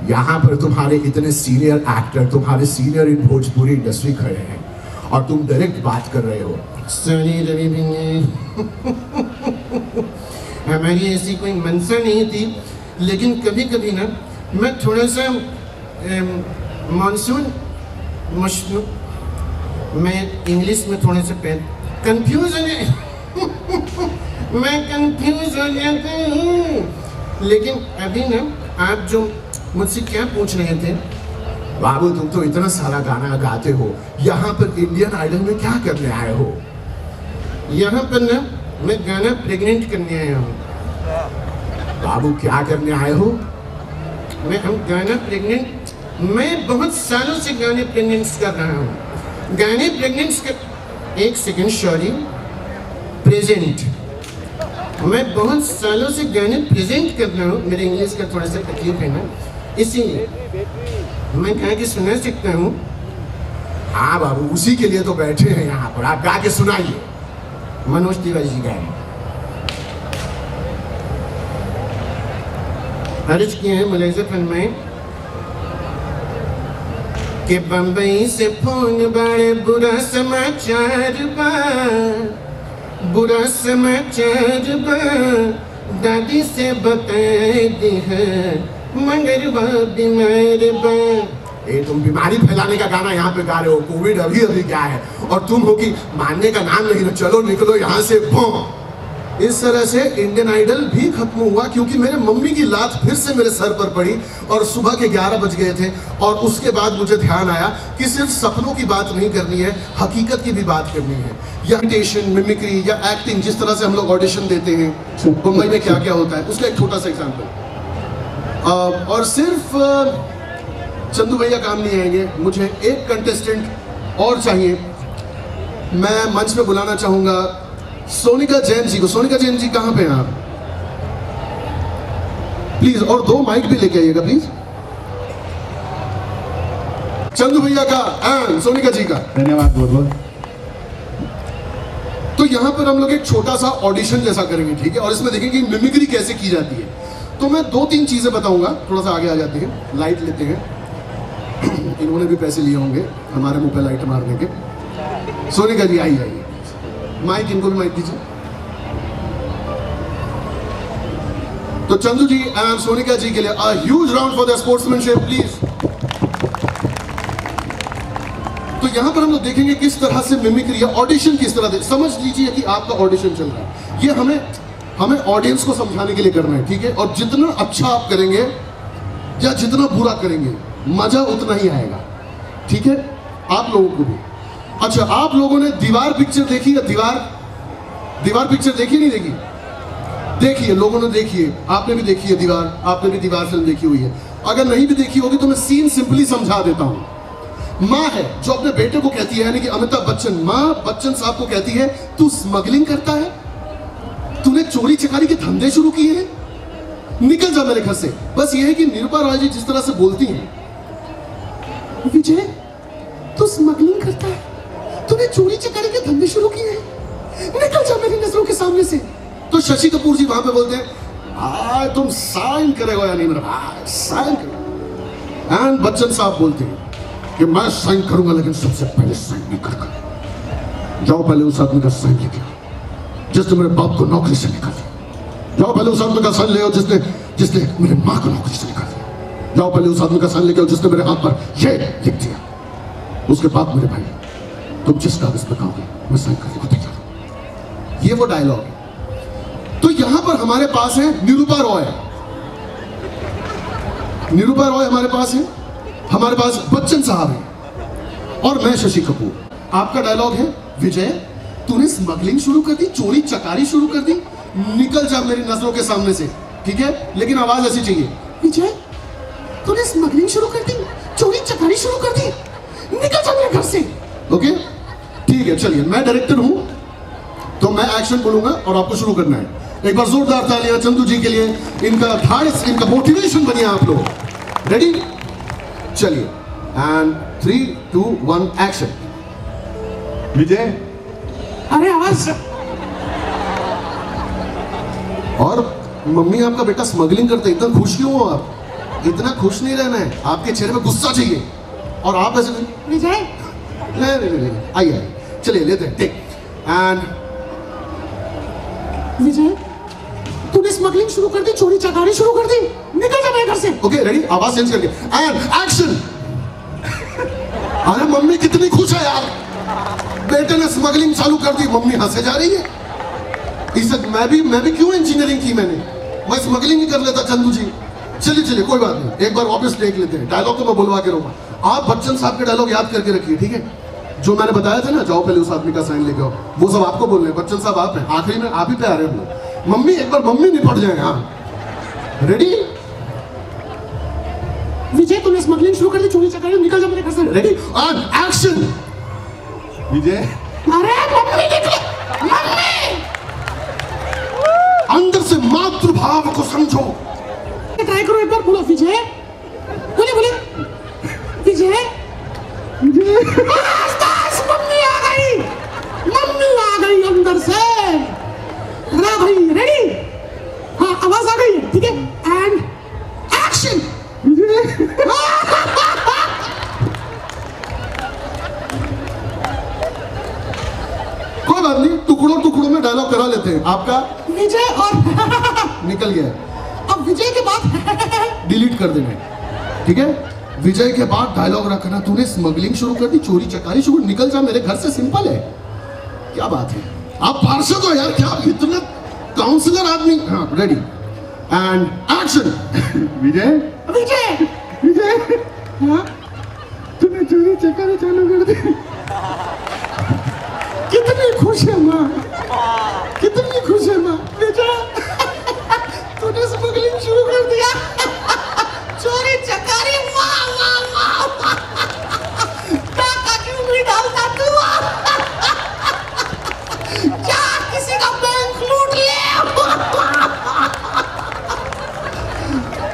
यहाँ पर तुम्हारे इतने सीनियर एक्टर, तुम्हारे सीनियर इन भोजपुरी इंडस्ट्री खड़े हैं और तुम डायरेक्ट बात कर रहे हो। सॉरी रवि भैया, हमारी ऐसी कोई मनसा नहीं थी, लेकिन कभी कभी ना मैं थोड़ा सा मानसून मशनू, मैं इंग्लिश में थोड़ा सा कंफ्यूज हो मैं कंफ्यूज हो जाता हूँ। लेकिन अभी ना आप जो मुझसे क्या पूछ रहे थे? बाबू तुम तो इतना सारा गाना गाते हो, यहाँ पर इंडियन आइडल में क्या करने आए हो? यहाँ पर ना मैं गाना प्रेग्नेंट करने आया हूँ। बाबू क्या करने आए हो? हम गाना प्रेग्नेंट, मैं बहुत सालों से गाने प्रेग्नेंट्स कर रहा हूँ। गाने प्रेग्नेंट्स कर, एक सेकंड सॉरी, प्रेजेंट, मैं बहुत सालों से गाने प्रेजेंट कर रहा हूँ। मेरे इंग्लिश का थोड़ा सा तकलीफ है ना, इसीलिए मैं गा के सुना सकता हूँ। हाँ बाबू, उसी के लिए तो बैठे हैं यहाँ पर, आप गा के सुनाइए। मनोज तिवारी जी गाए। अर्ज किया है मुलायजा फरमाए कि बम्बई से फोन बड़े बुरा समाचार बा, बुरा समाचार बा, दादी से बताए दी है मगर वह बीमार बा। ये तुम बीमारी फैलाने का गाना यहाँ पे गा रहे हो, कोविड अभी अभी क्या है और तुम हो कि मानने का नाम नहीं, चलो निकलो यहाँ से। इस तरह से इंडियन आइडल भी खत्म हुआ क्योंकि मेरे मम्मी की लात फिर से मेरे सर पर पड़ी और सुबह के 11 बज गए थे। और उसके बाद मुझे ध्यान आया कि सिर्फ सपनों की बात नहीं करनी है, हकीकत की भी बात करनी है। या इमिटेशन, मिमिक्री या एक्टिंग, जिस तरह से हम लोग ऑडिशन देते हैं मुंबई में क्या क्या होता है, उसका एक छोटा सा एग्जाम्पल। और सिर्फ चंदू भैया काम नहीं आएंगे, मुझे एक कंटेस्टेंट और चाहिए। मैं मंच पे बुलाना चाहूंगा सोनिका जैन जी को। सोनिका जैन जी कहाँ पे हैं आप? प्लीज, और 2 माइक भी लेके आइएगा प्लीज। चंदू भैया का एंड सोनिका जी का धन्यवाद बहुत बहुत। तो यहाँ पर हम लोग एक छोटा सा ऑडिशन जैसा करेंगे, ठीक है, और इसमें देखेंगे मिमिक्री कैसे की जाती है। तो मैं 2-3 चीजें बताऊंगा, थोड़ा सा आगे आ जाते हैं, लाइट लेते हैं। इन्होंने भी पैसे लिए होंगे हमारे मुंह पे लाइट मारने के। सोनिका जी आइए, माइक इनको भी माइक दीजिए। तो चंदू जी एंड सोनिका जी के लिए a huge round for the sportsmanship please. तो यहां पर हम लोग देखेंगे किस तरह से मिमिक्री या ऑडिशन किस तरह, समझ लीजिए कि आपका ऑडिशन चल रहा है। ये हमें ऑडियंस को समझाने के लिए करना है, ठीक है। और जितना अच्छा आप करेंगे या जितना बुरा करेंगे, मजा उतना ही आएगा, ठीक है, आप लोगों को भी। अच्छा, आप लोगों ने दीवार पिक्चर देखी है? दीवार पिक्चर देखी नहीं देखी? देखिए, लोगों ने देखी है, आपने भी देखी है दीवार, आपने भी दीवार फिल्म देखी हुई है। अगर नहीं भी देखी होगी तो मैं सीन सिंपली समझा देता हूं। माँ है जो अपने बेटे को कहती है, यानी कि अमिताभ बच्चन, माँ बच्चन साहब को कहती है, तू स्मगलिंग करता है, तूने चोरी चकारी के धंधे शुरू किए हैं, निकल जा मेरे घर से। बस ये है कि निरुपा रॉय जी जिस तरह से बोलती हैं, विजय तू स्मगलिंग करता है, तूने चोरी चकारी के धंधे शुरू किए हैं, निकल जा मेरी नजरों के सामने से। तो शशि कपूर जी वहां पे बोलते हैं, तुम साइन करेगा या नहीं मेरा भाई, साइन करेगा। एंड बच्चन साहब बोलते हैं कि मैं साइन करूंगा, लेकिन सबसे पहले साइन नहीं करूंगा। जाओ पहले उस आदमी का साइन लेके आओ जिसने मेरे बाप को नौकरी से निकाल दिया। जाओ पहले उस आदमी का साइन ले आओ जिसने मेरे माँ को नौकरी से निकाल दिया। जाओ पहले उस आदमी का साइन लेके आओ जिसने मेरे हाथ पर ये लिख दिया। उसके बाद मेरे भाई, तुम जिस कागज पे कहोगे मैं साइन करने को तैयार हूं। ये वो डायलॉग है। तो यहां पर हमारे पास है निरुपा रॉय, निरुपा रॉय हमारे पास है, हमारे पास बच्चन साहब है और मैं शशि कपूर। आपका डायलॉग है, विजय तूने स्मगलिंग शुरू कर दी, चोरी चकारी शुरू कर दी, निकल जा मेरी नजरों के सामने से, ठीक है। लेकिन आवाज ऐसी चाहिए, विजय तूने स्मगलिंग शुरू कर दी, चोरी चकारी शुरू कर दी, निकल जा मेरे घर से। ओके ठीक है, चलिए मैं डायरेक्टर हूं तो मैं एक्शन बोलूंगा और आपको शुरू करना है। एक बार जोरदार तालियां चंदू जी के लिए, इनका धाड़स, इनका मोटिवेशन बनिए आप लोग। रेडी, चलिए एंड 3 2 1 एक्शन। विजय, अरे आवाज। और मम्मी आपका बेटा स्मगलिंग करते, इतना खुश क्यों हो आप? इतना खुश नहीं रहना है, आपके चेहरे में गुस्सा चाहिए। और आप ऐसे विजय, नहीं, आइए चलिए लेते हैं टेक एंड। विजय, तूने स्मगलिंग शुरू कर दी, चोरी चकारी शुरू कर दी, निकल जा मेरे घर से। ओके रेडी, आवाज चेंज करके एंड एक्शन। अरे मम्मी कितनी खुश है यार, बेटे ने स्मगलिंग चालू कर दी, मम्मी हंसे जा रही है। इसे मैं भी क्यों इंजीनियरिंग की मैंने, मैं स्मगलिंग ही कर लेता चंदू जी। चलिए कोई बात नहीं, एक बार वापस देख लेते हैं। डायलॉग तो मैं बुलवा के रहूंगा, आप बच्चन साहब के डायलॉग याद करके रखिए, ठीक है? जो मैंने बताया था ना, जाओ पहले उस आदमी का साइन लेके आओ, वो सब आपको बोल रहे हैं। बच्चन साहब आप हैं, आखिरी में आप ही पे आ रहे हैं। मम्मी एक बार मम्मी निपट जाए। हाँ रेडी, विजय, तूने स्मगलिंग शुरू कर दी, चोरी चकारी, निकल जा मेरे घर से। Ready and action. विजय, अरे मम्मी निकल, मम्मी। अंदर से मातृभाव को समझो। ट्राई करो एक बार, बोलो विजय, बोले विजय। बस, मम्मी आ गई अंदर से। रा भाई रेडी, हाँ आवाज आ गई है, ठीक है? And action. कोई बात नहीं, टुकड़ों में डायलॉग करा लेते हैं। आपका विजय और निकल गया, अब विजय के बाद डिलीट कर देना, ठीक है? विजय के बाद डायलॉग रखना, तूने स्मगलिंग शुरू कर दी, चोरी चकारी शुरू, निकल जा मेरे घर से। सिंपल है, क्या बात है, आप पार्षद हो यार, क्या इतना काउंसलर आदमी। हाँ रेडी एंड एक्शन। विजय, हाँ तूने चोरी चकारी चालू कर दी। कितनी खुश है माँ, कितनी खुश है माँ। विजय, तूने स्मगलिंग शुरू कर दिया, चोरी चकारी, वाह टाका क्यों नहीं डालता तू? क्या किसी का बैंक लूट ले?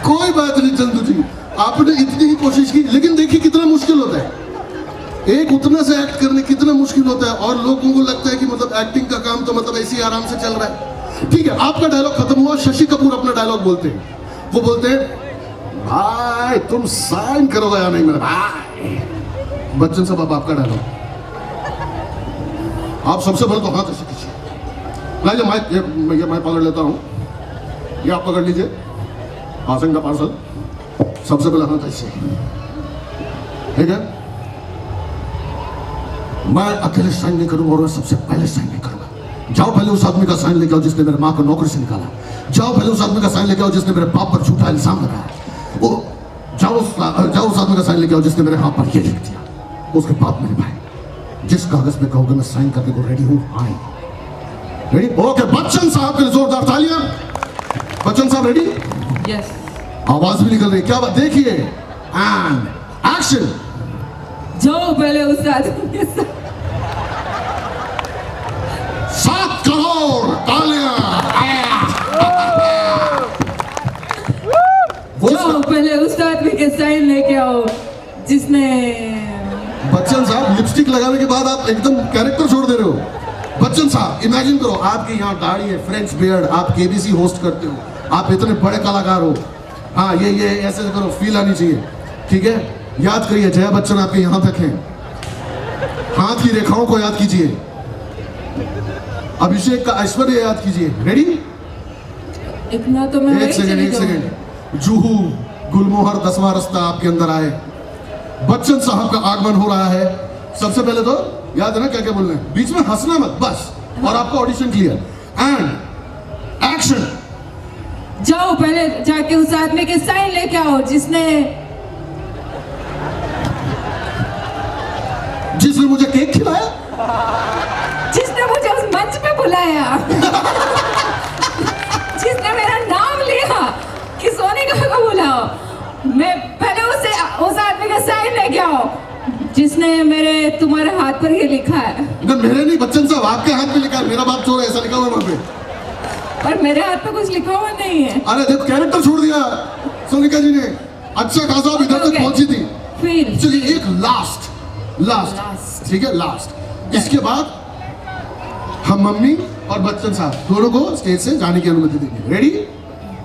कोई बात नहीं चंदू जी, आपने इतनी ही कोशिश की, लेकिन देखिए कितना मुश्किल होता है, एक उतना से एक्ट करने कितना मुश्किल होता है। और लोगों को लगता है कि मतलब एक्टिंग का काम तो मतलब ऐसे ही आराम से चल रहा है। ठीक है, आपका डायलॉग खत्म हुआ, शशि कपूर अपना डायलॉग बोलते हैं। वो बोलते हैं, भाई तुम साइन करोगे या नहीं मेरे भाई? बच्चन साहब अब आपका डायलॉग, आप सबसे पहले तो हाथ ऐसे कीजिए। लाइए माइक, ये मैं पकड़ लेता हूँ, ये आप पकड़ लीजिए, आसन का पार्सल। सबसे पहले हाथ ऐसे, ठीक है? मैं अकेले साइन नहीं करूंगा और सबसे पहले साइन नहीं करूंगा। जाओ पहले उस आदमी का साइन लेके आओ जिसने मेरे माँ को नौकरी से निकाला। जाओ पहले उस आदमी का साइन लेके आओ जिसने मेरे बाप पर झूठा इल्जाम लगाया। वो जाओ उस आदमी का साइन लेके आओ जिसने मेरे हाथ पर ये लिख दिया, उसके बाप मेरे भाई। जिस कागज में कहोगे मैं साइन करने को रेडी हूँ। आए रेडी? ओके, बच्चन साहब के लिए जोरदार तालियां। बच्चन साहब रेडी? यस। आवाज भी निकल रही, क्या बात। देखिए एंड एक्शन। जाओ पहले उस आदमी के साथ। 7 करोड़ तालियां। जाओ पहले उस आदमी के साइन लेके आओ जिसने। बच्चन साहब, लिपस्टिक लगाने के बाद आप एकदम कैरेक्टर छोड़ दे रहे हो। बच्चन साहब, इमेजिन करो आपके यहाँ दाढ़ी है, फ्रेंच बियर्ड, आप केबीसी होस्ट करते हो, आप इतने बड़े कलाकार हो। हाँ, ये ऐसे करो, फील आनी चाहिए, ठीक है? याद करिए, जया बच्चन आपके यहाँ तक हैं। हाथ की रेखाओं को याद कीजिए, अभिषेक का ऐश्वर्य याद कीजिए। रेडी? इतना तो मैं एक सेकेंड। जूहू गुलमोहर 10वां रास्ता आपके अंदर आए, बच्चन साहब का आगमन हो रहा है। सबसे पहले तो याद है ना क्या क्या बोलना है, बीच में हंसना मत बस, और आपका ऑडिशन क्लियर एंड एक्शन। जाओ पहले जाके उस आदमी के साइन लेके आओ जिसने मुझे केक खिलाया, जिसने मुझे उस मंच पे बुलाया, जिसने मेरा नाम लिया कि सोनिका को बुलाओ। मैं लेके आओ जिसने मेरे तुम्हारे हाथ पर ये लिखा है। मेरे नहीं, बच्चन साहब आपके हाथ पे लिखा है, मेरा बाप चोर है ऐसा लिखा हुआ है वहाँ पे। पर मेरे हाथ पे कुछ लिखा हुआ नहीं है। अरे जब कैरेक्टर छोड़ दिया सोनिका जी ने, अच्छा खासा अब इधर तक पहुंची थी। फिर चलिए एक लास्ट, ठीक है, लास्ट। इसके बाद हम मम्मी और बच्चन साहब दोनों को स्टेज से जाने की अनुमति देंगे। Ready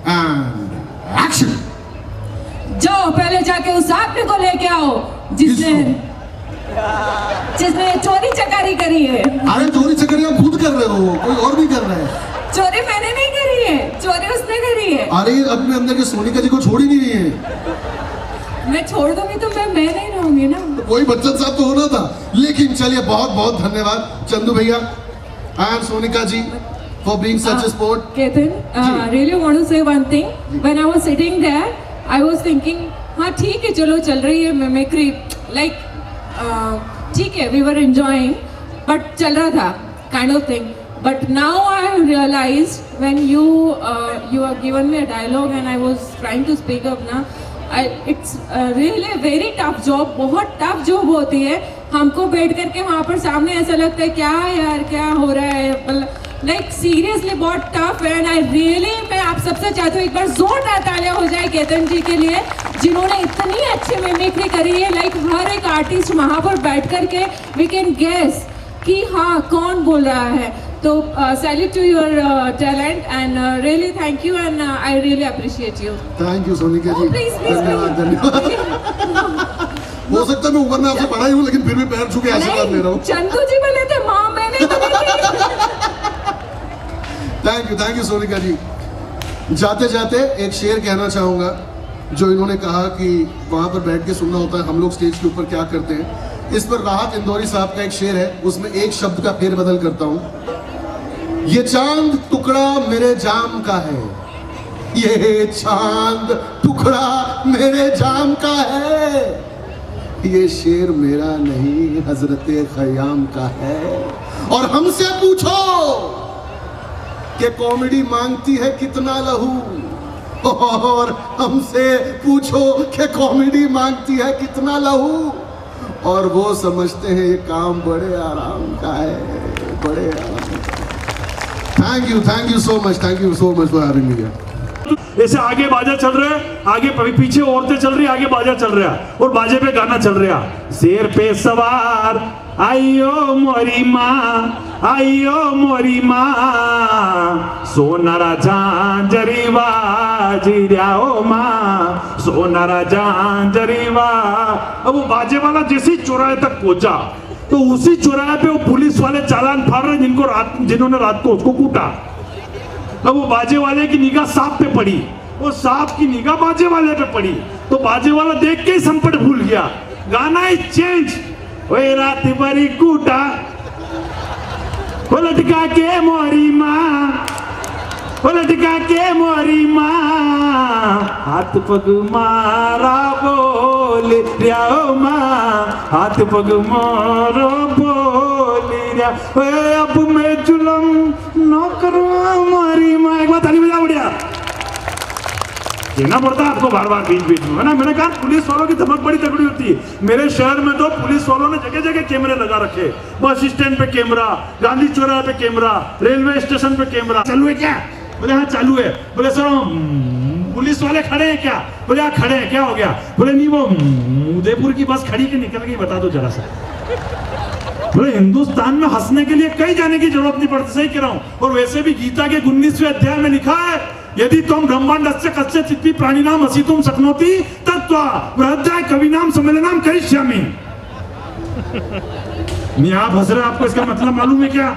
and action. जाओ पहले जाके उस आदमी को लेके आओ जिसने चोरी चकारी करी है। अरे चोरी चकारी आप खुद कर रहे हो, कोई और भी कर रहा है। चोरी मैंने नहीं करी है, चोरी उसने करी है। अरे अपने अंदर के सोनिका जी को छोड़ ही नहीं रही है। मैं छोड़ दूंगी तो मैं नहीं रहूंगी ना। तो कोई बच्चन साहब तो होना था। लेकिन चलिए बहुत बहुत धन्यवाद चंदू भैया and Sonika ji for being such a sport. Ketan, really want to say one thing. When I was sitting there, I was thinking, हाँ ठीक है चलो चल रही है मिमिक्री, like ठीक है, we were enjoying, but चल रहा था kind of thing. But now I have realized when you have given me a dialogue and I was trying to speak up ना, it's really a very tough job, बहुत tough job होती है। हमको बैठ करके वहाँ पर सामने ऐसा लगता है क्या यार क्या हो रहा है, लाइक सीरियसली बहुत टफ। एंड आई रियली, मैं आप सबसे चाहती हूँ एक बार जोरदार तालियां हो जाए केतन जी के लिए जिन्होंने इतनी अच्छी मिमिक्री करी है। लाइक हर एक आर्टिस्ट वहाँ पर बैठ करके वी कैन गेस कि हाँ कौन बोल रहा है। तो salute to your talent and really thank you and I really appreciate you. Thank you Sonika ji, धन्यवाद धन्यवाद। हो सकता है मैं उम्र में आपसे बड़ा ही हूँ लेकिन फिर भी पैर छू के आशीर्वाद ले रहा हूँ। चंदू जी बोले थे माँ मैंने थैंक यू सोनिका जी। जाते जाते एक शेर कहना चाहूँगा जो इन्होंने कहा कि वहाँ पर बैठ के सुनना होता है, हम लोग स्टेज के ऊपर क्या करते हैं। इस पर राहत इंदौरी साहब का एक शेर है, उसमें एक शब्द का फेरबदल करता हूँ। ये चांद टुकड़ा मेरे जाम का है, ये चांद टुकड़ा मेरे जाम का है, ये शेर मेरा नहीं हजरते खयाम का है। और हमसे पूछो कि कॉमेडी मांगती है कितना लहू, और हमसे पूछो कि कॉमेडी मांगती है कितना लहू, और वो समझते हैं ये काम बड़े आराम का है, बड़े आराम का। Thank you so much for having me. ऐसे आगे बाजा चल रहा है, आगे पीछे औरतें चल रही, आगे बाजा चल रहा है और बाजे पे गाना चल रहा। शेर पे सवार आइयो मोरी माँ, आइयो मोरी माँ, सोनारा झांझरीवा जिरियाओ माँ, सोनारा झांझरीवा। अब वो बाजे वाला जैसे ही चौराहे तक पहुंचा तो उसी चौराहे पे वो पुलिस वाले चालान फाड़ रहे जिन्होंने रात को उसको कूटा। अब वो बाजे वाले की निगाह सांप पे पड़ी, वो सांप की निगाह बाजे वाले पे पड़ी, तो बाजे वाला देख के ही संपट भूल गया। गाना इज चेंज। ओए रात भरी कूटा लटका के मोरी माँ, लटका के मोरी माँ, हाथ पग मारा बोल रियाओ माँ, हाथ पग मारो बोल रिया। अब मैं जुलम न करूँ हमारी माँ। एक बार ताली बजा बढ़िया। कहना पड़ता है आपको बार बार बीच में, है ना। मैंने कहा पुलिस वालों की धमक बड़ी तगड़ी होती है। मेरे शहर में तो पुलिस वालों ने जगह जगह कैमरे लगा रखे, बस स्टैंड पे कैमरा, गांधी चौराहे पे कैमरा, रेलवे स्टेशन पे कैमरा। चालू है क्या? बोले हाँ चालू है। बोले सर पुलिस वाले खड़े हैं क्या? बोले हाँ खड़े हैं। क्या हो गया? बोले नहीं वो उदयपुर की बस खड़ी के निकल गई, बता दो जरा सा। बोले हिंदुस्तान में हंसने के लिए कहीं जाने की जरूरत नहीं पड़ती, सही कह रहा हूँ। और वैसे भी गीता के 19वें अध्याय में लिखा है, यदि तुम ब्रह्मांडस्य कस्य चित्ति प्राणिनाम हसितुम शक्नोति तत्वा बृहद्याय कविनाम सम्मेलनाम करिष्यामि। नहीं आप हंस रहे, आपको इसका मतलब मालूम है क्या?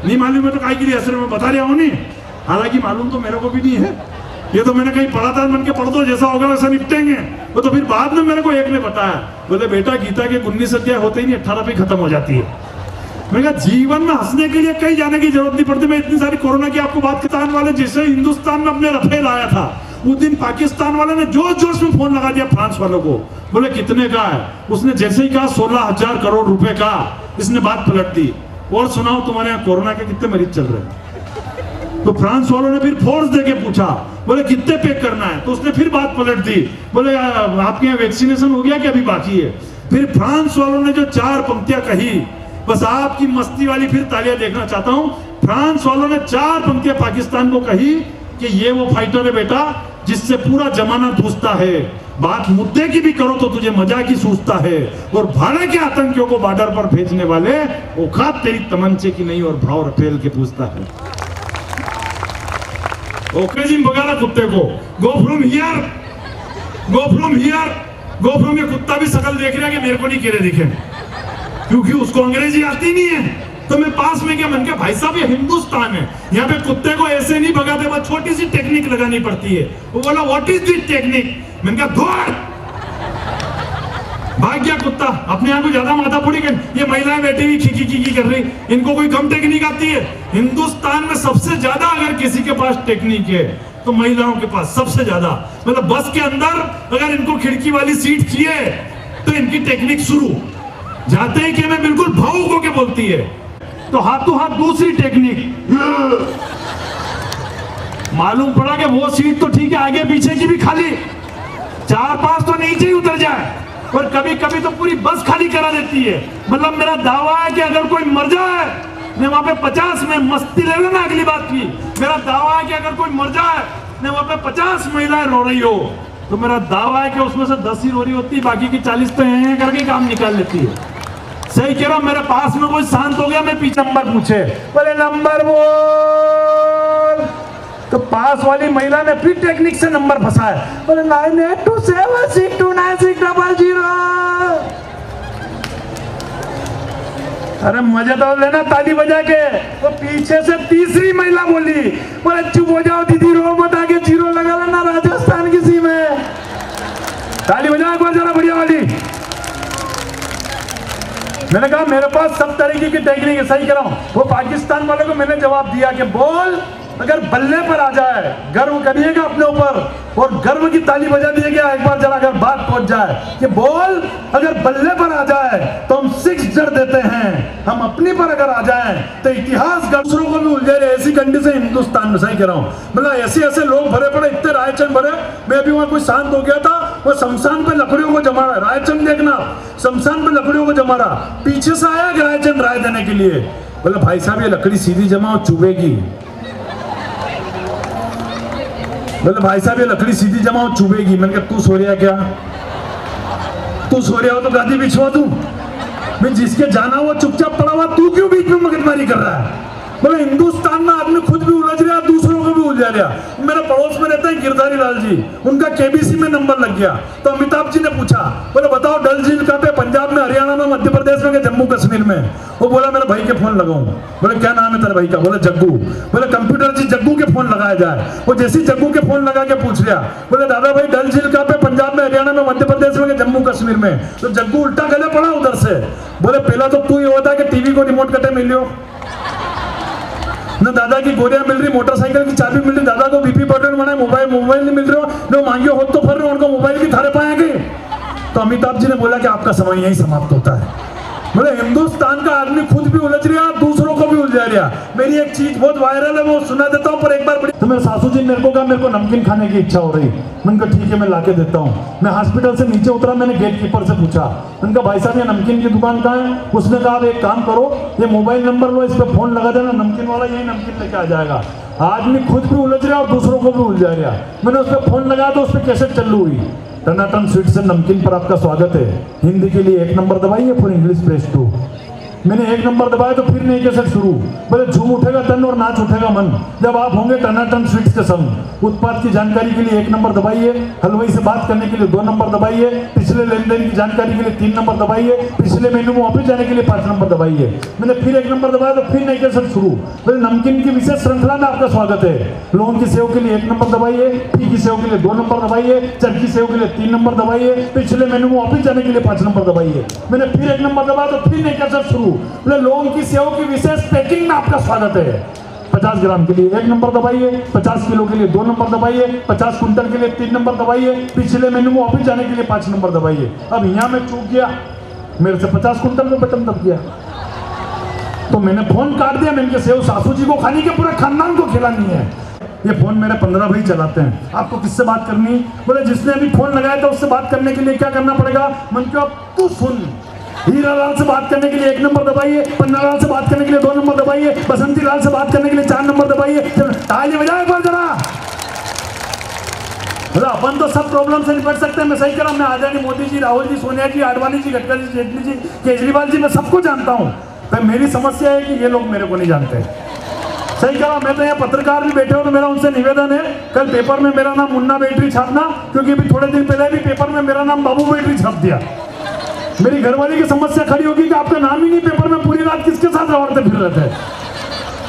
नहीं मालूम है तो काहे के लिए हंस रहे, मैं बता रहा हूँ। नहीं, हालांकि मालूम तो मेरे को भी नहीं है, ये तो मैंने कहीं पढ़ा था, मन के पढ़ दो जैसा होगा वैसा निपटेंगे। वो तो फिर बाद में मेरे को एक ने बताया, बोले बेटा गीता के 19 अध्याय होते ही नहीं 18 पे खत्म हो जाती है। मैंने कहा जीवन में हंसने के लिए कहीं जाने की जरूरत नहीं पड़ती। मैं इतनी सारी कोरोना की आपको बात बताने वाले, जैसे हिंदुस्तान में अपने रफेल आया था उस दिन पाकिस्तान वाले ने जोश जोश में फोन लगा दिया फ्रांस वालों को। बोले कितने का है? उसने जैसे ही कहा 16,000 करोड़ रुपए का, इसने बात पलट दी। और सुनाओ तुम्हारे यहाँ कोरोना के कितने मरीज चल रहे हैं? तो फ्रांस वालों ने फिर फोर्स देके पूछा, बोले कितने पे करना है? तो उसने फिर बात पलट दी, बोले आपके यहाँ वैक्सीनेशन हो गया कि अभी बाकी है? फिर फ्रांस वालों ने जो 4 पंक्तियां कही, बस आपकी मस्ती वाली फिर तालियां देखना चाहता हूं। फ्रांस वालों ने 4 पंक्तियां पाकिस्तान को कही कि ये वो फाइटर है बेटा जिससे पूरा जमाना दूसता है, बात मुद्दे की भी करो तो तुझे मजा की सूझता है, और भारत के आतंकियों को बॉर्डर पर भेजने वाले औकात तेरी तमंचे की नहीं और भाव रफेल के पूछता है। ओके जी बगाला कुत्ते को, go from here, go from here, go from. ये कुत्ता भी शकल देख रहा है कि मेरे को नहीं कीड़े दिखे, क्योंकि उसको अंग्रेजी आती नहीं है। तो मैं पास में गया, मैंने कहा भाई साहब ये हिंदुस्तान है, यहाँ पे कुत्ते को ऐसे नहीं भगाते, बस छोटी सी टेक्निक लगानी पड़ती है। वो बोला व्हाट इज दिस टेक्निक? मैंने कहा दौड़। भाग गया कुत्ता। अपने आप को ज्यादा माथा फोड़ी कर, ये महिलाएं बैठी हुई खी खी कर रही, इनको कोई कम टेक्निक आती है? हिंदुस्तान में सबसे ज्यादा अगर किसी के पास टेक्निक है तो महिलाओं के पास सबसे ज्यादा। मतलब बस के अंदर अगर इनको खिड़की वाली सीट चाहिए तो इनकी टेक्निक शुरू। जाते ही कि मैं बिल्कुल भावुक होके बोलती है, तो हाथों हाथ दूसरी टेक्निक। मालूम पड़ा कि वो सीट तो ठीक है, आगे पीछे की भी खाली, 4-5 तो नीचे ही उतर जाए, और कभी कभी तो पूरी बस खाली करा देती है। मतलब मेरा दावा है कि अगर कोई मर जाए, मैं वहां पे 50 में मस्ती ले लेना अगली बात की, मेरा दावा है कि अगर कोई मर जाए, मैं वहां पे 50 महिलाएं रो रही हो, तो मेरा दावा है कि उसमें से 10 ही रो रही होती, बाकी की 40 तो हैं करके काम निकाल लेती है। सही कह रहा हूं। मेरे पास में कोई शांत हो गया, मैं पीछे नंबर पूछे, बोले नंबर बोल, तो पास वाली महिला ने फिर टेक्निक से नंबर फंसाया, बोले 9827629600। अरे मजा तो लेना ताली बजा के। तो पीछे से तीसरी महिला बोली, बोले चुप हो जाओ दीदी, रो मत, आगे जीरो लगा लेना राजस्थान की सी में। ताली बजा एक बार जरा बढ़िया वाली। मैंने कहा मेरे पास सब तरीके की टेक्निक है, सही कह रहा हूं। वो पाकिस्तान वाले को मैंने जवाब दिया कि बोल, अगर बल्ले पर आ जाए, गर्व करिएगा अपने ऊपर और गर्व की ताली बजा दीजिएगा एक बार जरा, अगर बात पहुंच जाए कि बोल, अगर बल्ले पर आ जाए तो हम 6 जड़ देते हैं, हम अपनी पर अगर आ जाए तो इतिहास दूसरों को भी उलझे रहे। ऐसी कंडीशन हिंदुस्तान में, सही कह रहा हूं। मतलब ऐसे लोग भरे पड़े, इतने रायचंद भरे। मैं भी वहां कोई शांत हो गया था, वो शमशान पे लकड़ियों को जमा रहा, रायचंद देखना, शमशान पे लकड़ियों को जमा रहा। पीछे से आया कि रायचंद राय देने के लिए, बोले भाई साहब ये लकड़ी सीधी जमाओ चुभेगी। बोले भाई साहब ये लकड़ी सीधी जमाओ चुभेगी। मैंने कहा तू सो रहा क्या? तू सो रहा हो तो गादी बिछवा दूं? मैं जिसके जाना हुआ चुपचाप पड़ा हुआ, तू क्यों बीच में मगजमारी कर रहा है? बोले हिंदुस्तान में आदमी खुद भी उलझ रहा, दूसरों को भी उलझा रहा। मेरे पड़ोस में रहते हैं गिरधारी लाल जी, उनका केबीसी में नंबर लग गया। तो अमिताभ जी ने पूछा, बोले बताओ डल झील कहां पे? पंजाब में, हरियाणा में, मध्य प्रदेश में, जम्मू कश्मीर में? वो बोला मेरे भाई के फोन लगाऊं। बोले क्या नाम है तेरे भाई का? बोले जग्गू। बोले कंप्यूटर जी जग्गू के फोन लगाया जाए। वो जैसे जग्गू के फोन लगा के पूछ लिया, बोले दादा भाई डल झील कहां पे? पंजाब में, हरियाणा में, मध्य प्रदेश में, जम्मू कश्मीर में? तो जग्गू उल्टा गले पड़ा उधर से। बोले पहला तो तू ये होता कि टीवी को रिमोट कटे मिलियो न, दादा की गोलियां मिल रही, मोटरसाइकिल की चाबी मिल रही, दादा को बीपी बटन बना, मोबाइल नहीं मिल रहा, जो मांगे हो तो फर रहे, उनको मोबाइल की थारे पाएंगे। तो अमिताभ जी ने बोला कि आपका समय यही समाप्त होता है। बोले हिंदुस्तान का आदमी खुद भी उलझ रहा, दूसरों को भी उलझा रहा। मेरी एक चीज बहुत वायरल है, वो सुना देता हूँ, पर एक बार तो मेरे सासू जी मेरे को कहा मेरे को नमकीन खाने की इच्छा हो रही। मैंने कहा ठीक है मैं लाके देता हूँ। मैं हॉस्पिटल से नीचे उतरा, मैंने गेट कीपर से पूछा, मैंने कहा भाई साहब ये नमकीन की दुकान कहाँ है? उसने कहा आप एक काम करो, ये मोबाइल नंबर लो, इस पर फोन लगा देना, नमकीन वाला यही नमकीन लेके आ जाएगा। आदमी खुद भी उलझ रहा और दूसरों को भी उलझा रहा। मैंने उस पर फोन लगाया तो उस पर कैसेट चालू हुई, टनाटन स्वीट्स एंड नमकीन पर आपका स्वागत है, हिंदी के लिए 1 नंबर दबाइए, फिर इंग्लिश प्रेस 2। मैंने 1 नंबर दबाया तो फिर नहीं कैसेट शुरू। बोले झूम उठेगा तन और नाच उठेगा मन जब आप होंगे टनाटन स्वीट्स के संग। उत्पाद की जानकारी के लिए 1 नंबर दबाइए, हलवाई से बात करने के लिए 2 नंबर दबाइए, पिछले लेन देन की जानकारी के लिए 3 नंबर दबाइए, पिछले मेन्यू में वापस जाने के लिए 5 नंबर दबाइए। मैंने फिर 1 नंबर दबाया तो फिर नहीं कैसेट शुरू। बोले नमकीन की विशेष श्रृंखला में आपका स्वागत है, लौंग की सेव के लिए 1 नंबर दबाइए, पी की सेव के लिए 2 नंबर दबाइए, चरखी सेव के लिए 3 नंबर दबाइए, पिछले मेन्यू में वापस जाने के लिए 5 नंबर दबाइए। मैंने फिर 1 नंबर दबाया तो फिर नहीं कैसेट शुरू। लौंग की सेव की विशेष पैकिंग में आपका स्वागत है, 50 ग्राम के लिए 1 नंबर दबाइए, 50 किलो के लिए 2 नंबर दबाइए, 50 कुंटल के लिए 3 नंबर दबाइए, पिछले मेन्यू में वापस जाने के लिए 5 नंबर दबाइए। अब यहाँ मैं चूक गया, मेरे से 50 कुंटल में बटन दब गया तो मैंने फोन काट दिया। मैंने कहा सेव सासू जी को खानी के पूरे खानदान को खिलानी है। ये फोन मेरे 15 भाई चलाते हैं, आपको किससे बात करनी? बोले जिसने अभी फोन लगाया था उससे बात करने के लिए क्या करना पड़ेगा? मन को तू सुन, हीरा लाल से बात करने के लिए 1 नंबर दबाइए, पन्ना लाल से बात करने के लिए 2 नंबर दबाइए, बसंती लाल से बात करने के लिए 4 नंबर दबाइए। ताली बजाए पर जरा। अपन तो सब प्रॉब्लम से निपट सकते हैं। मैं सही कह रहा हूं, मैं आदरणीय मोदी जी, राहुल जी, सोनिया जी, आडवाणी जी, गडकरी जी, जेटली जी, केजरीवाल जी, मैं सबको जानता हूं। पर मेरी समस्या है कि ये लोग मेरे को नहीं जानते। सही कहा, मैं तो यहाँ पत्रकार भी बैठे हो तो मेरा उनसे निवेदन है, कल पेपर में मेरा नाम मुन्ना बैटरी छापना, क्योंकि अभी थोड़े दिन पहले भी पेपर में मेरा नाम बाबू बैटरी छाप दिया। मेरी घरवाली की समस्या खड़ी होगी कि आपका नाम ही नहीं पेपर में, पूरी रात किसके साथ दौड़ते फिर रहे थे।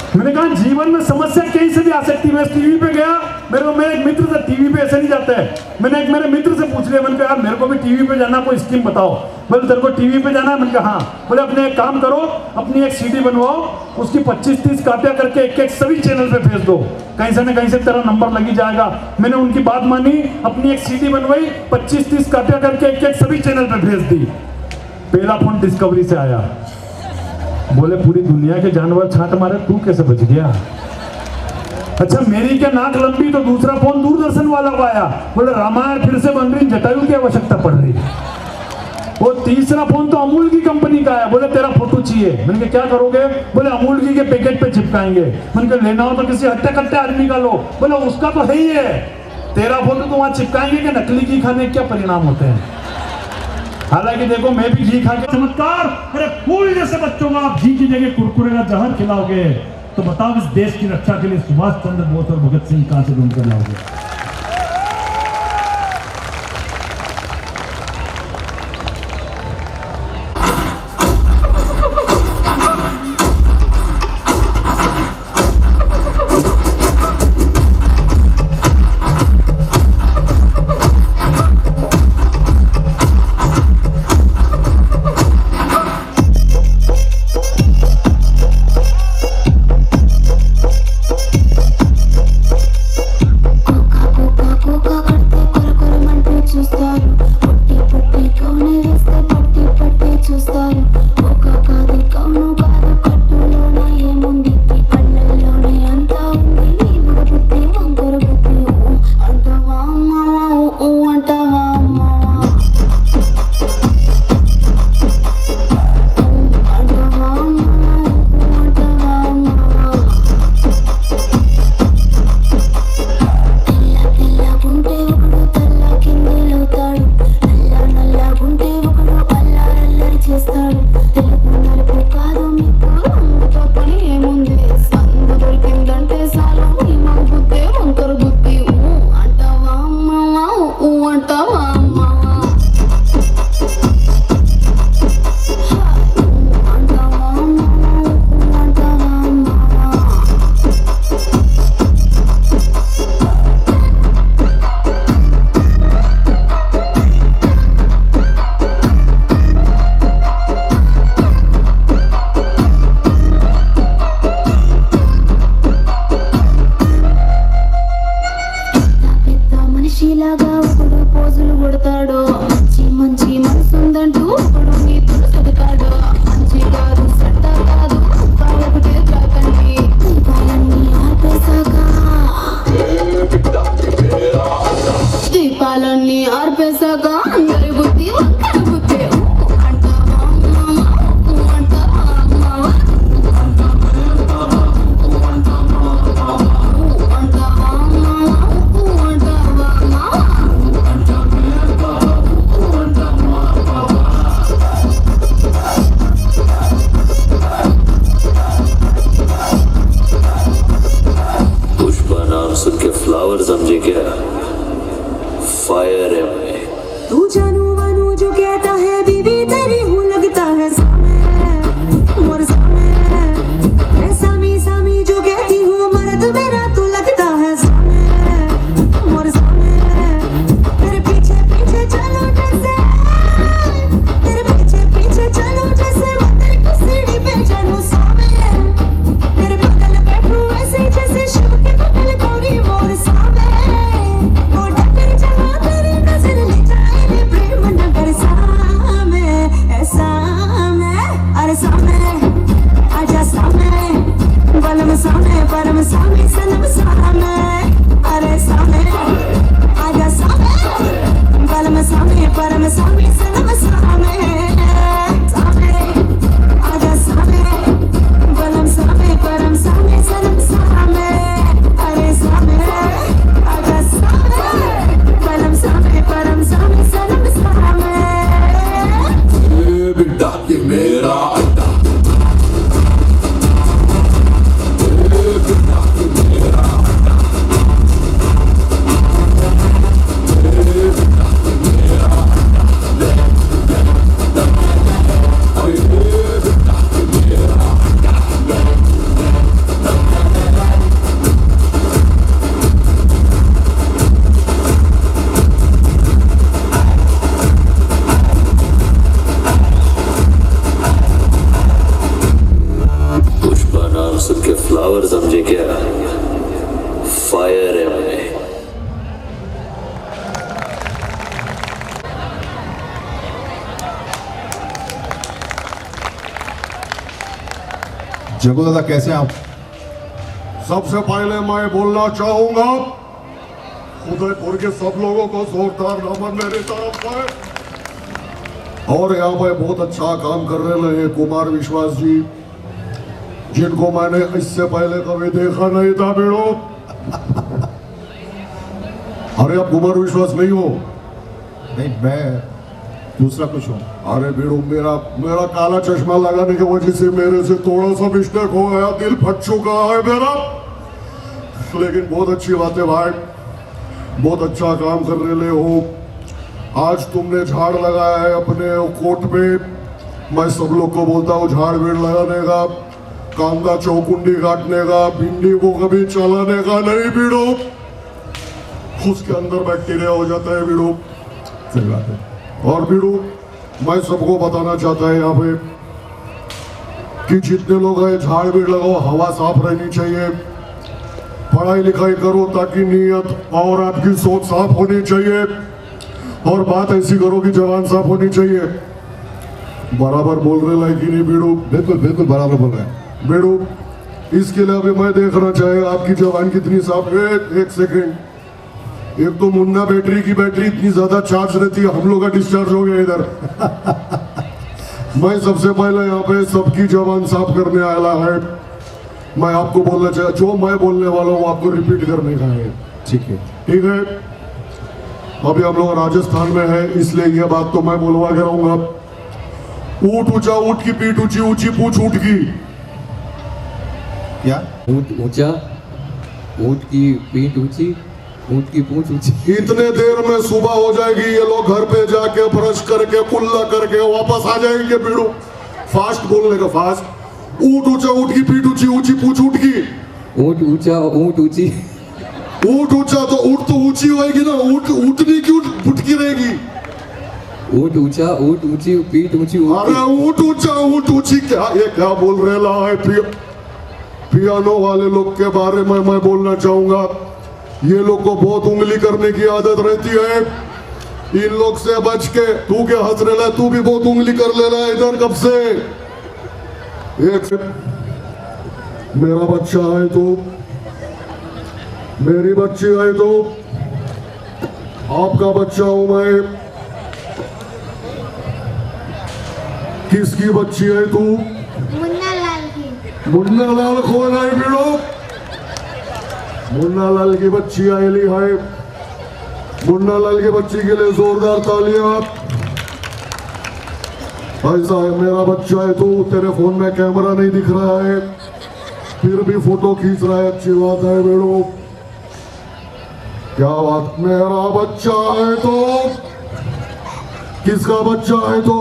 मैंने कहा जीवन में समस्या कहीं से भी आ सकती है। मैं टीवी पे गया, मेरे एक मित्र से, टीवी पे ऐसे नहीं जाता है, मैंने एक मेरे मित्र से पूछ लिया, मैंने कहा यार मेरे को भी टीवी पे जाना, कोई स्कीम बताओ। बोले तेरे को टीवी पे जाना है? मैंने कहा हाँ। बोले अपने एक काम करो, अपनी एक सीडी बनवाओ, उसकी 25-30 कापियां करके एक सभी चैनल पे भेज दो, कहीं से न कहीं से तेरा नंबर लगी जाएगा। मैंने उनकी बात मानी, अपनी एक सीडी बनवाई, 25-30 कापियां करके एक सभी चैनल पे भेज दी। पहला फोन डिस्कवरी से आया, बोले पूरी दुनिया के जानवर छांट मारे, तू कैसे बच गया? अच्छा मेरी क्या नाक लंबी, तो दूसरा फोन दूरदर्शन वाला को आया, बोले रामायण फिर से बन रही, जटायु की आवश्यकता पड़ रही। वो तीसरा फोन तो अमूल की कंपनी का है, बोले तेरा फोटो चाहिए। मैंने कहा क्या करोगे? बोले अमूल की के पैकेट पे चिपकाएंगे। मैंने कहा लेना हो तो किसी हट्टे कट्टे आदमी का लो। बोले उसका तो है ही है, तेरा फोटो तो वहां चिपकाएंगे कि नकली घी खाने के क्या परिणाम होते हैं। हालांकि देखो मैं भी घी खा के चमत्कार, अरे फूल जैसे बच्चों का आप घी की जगह कुरकुरे का जहर खिलाओगे तो बताओ इस देश की रक्षा के लिए सुभाष चंद्र बोस और भगत सिंह कहां से ढूंढ कर लाओगे? फ्लावर समझे क्या? फायर है मैं। तू जानू वानू जो कहता है बीवी तेरी हूँ लगता है सामे मोर सामे। मैं सामी सामी जो कहती हूँ मर्द मेरा तू लगता है सामे मोर सामे। तेरे पीछे पीछे चलो जैसे, तेरे पीछे पीछे चलो जैसे मैं तेरी कुसीड़ी पे चलूं सामे। तेरे बगल बैठूं ऐसे जैसे शिव के बगल गौरी मोर सामे। वो डकर जहाँ तेरी नजर ले जाए रे प्रेम नगर सामे। ऐसा मैं अरे सामे आजा सामे बलम सामे परम सामे सनम सामे। अरे सामे आजा सामे बलम सामे परम सामे सनम सामे। पुष्पा नाम सुन के फ्लावर समझे क्या? फायर है मैं। जगो दादा कैसे हैं आप? सबसे पहले मैं बोलना चाहूंगा उदयपुर के सब लोगों को जोरदार नमन मेरी तरफ से। और यहाँ पे बहुत अच्छा काम कर रहे हैं कुमार विश्वास जी, जिनको मैंने इससे पहले कभी देखा नहीं था। बेड़ो अरे आप कुमार विश्वास नहीं हो? नहीं, मैं दूसरा कुछ हूँ। अरे बेड़ो मेरा काला चश्मा लगाने की वजह से मेरे से थोड़ा सा मिस्टेक हो गया, दिल फट चुका है मेरा। लेकिन बहुत अच्छी बात है भाई, बहुत अच्छा काम कर रहे हो। आज तुमने झाड़ लगाया है अपने कोट पे। मैं सब लोग को बोलता हूँ झाड़ पेड़ लगाने का, कांदा चौकुंडी काटने का, भिंडी को कभी चलाने का नहीं बीड़ो, उसके अंदर बैक्टीरिया हो जाता है बीड़ो। सही बात है। और बीड़ो मैं सबको बताना चाहता है यहाँ पे कि जितने लोग हैं झाड़ पेड़ लगाओ, हवा साफ रहनी चाहिए, पढ़ाई लिखाई करो ताकि नीयत और आपकी सोच साफ होनी चाहिए, और बात ऐसी करो कि जवान साफ होनी चाहिए। बराबर बोल रहे लाइक नहीं बीड़ू? बिल्कुल बिल्कुल बराबर बोल रहे हैं बीड़ू। इसके लिए अभी मैं देखना चाहिए आपकी जवान कितनी साफ है। एक सेकेंड, एक तो मुन्ना बैटरी की बैटरी इतनी ज्यादा चार्ज रहती है, हम लोग का डिस्चार्ज हो गया इधर। मैं सबसे पहले यहाँ पे सबकी जवान साफ करने आया है। मैं आपको बोलना चाहिए, जो मैं बोलने वाला हूँ आपको रिपीट करने का है, ठीक है? ठीक है। अभी हम लोग राजस्थान में है, इसलिए ये बात तो मैं बोलवा के रहूंगा। ऊंट ऊंचा, ऊंट की पीठ ऊंची, ऊंची पूछ ऊंट की। क्या? ऊंट ऊंचा, ऊंट की पीठ ऊंची, ऊंट की पूंछ ऊंची। इतने देर में सुबह हो जाएगी, ये लोग घर पे जाके ब्रश करके कुल्ला करके वापस आ जाएंगे। बीड़ू फास्ट बोलने का, फास्ट। ऊंट ऊंचा, ऊंट की पीठ ऊंची, ऊंची पूछ ऊंट की। ऊंट ऊंचा, ऊंट ऊंची। ऊंट ऊंचा तो ऊंट तो ऊंची होएगी ना, ऊंट ऊंटनी की फुटकी रहेगी। ऊंट ऊंचा, ऊंट ऊंची, पीठ ऊंची। अरे ऊंट ऊंचा, ऊंट ऊंची क्या? ये क्या बोल रहे ला है? पियानो वाले लोग के बारे में मैं बोलना चाहूंगा, ये लोग को बहुत उंगली करने की आदत रहती है, इन लोग से बच के। तू क्या हंस रहा है? तू भी बहुत उंगली कर ले रहा है इधर कब से? एक मेरा बच्चा है तो, मेरी बच्ची है तो, आपका बच्चा हूं मैं। किसकी बच्ची है तू? मुन्ना लाल की। मुन्ना लाल कौन है बीड़ो? मुन्ना लाल की बच्ची आयली है। मुन्ना लाल की बच्ची के लिए जोरदार तालियां। ऐसा है, मेरा बच्चा है तो तेरे फोन में कैमरा नहीं दिख रहा है, फिर भी फोटो खींच रहा है, अच्छी बात है बेड़ो। क्या बात, मेरा बच्चा है तो? किसका बच्चा है तो?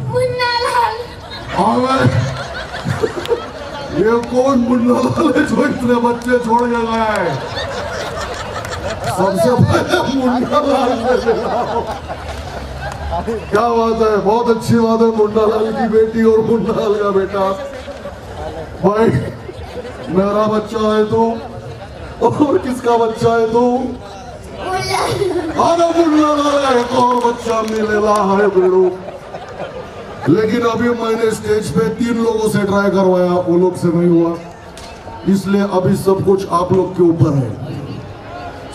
मुन्ना लाल। ये कौन मुन्ना लाल है जो इतने बच्चे छोड़ के गया है? सबसे पहले मुन्ना लाल। क्या बात है, बहुत अच्छी बात है। मुन्ना लाल की बेटी और मुन्ना लाल का बेटा। भाई मेरा बच्चा है तो, और किसका बच्चा है तो? अरे मुन्ना लाल का एक और बच्चा मिलेला है बेड़ो। लेकिन अभी मैंने स्टेज पे 3 लोगों से ट्राई करवाया, वो लोग से नहीं हुआ, इसलिए अभी सब कुछ आप लोग के ऊपर है।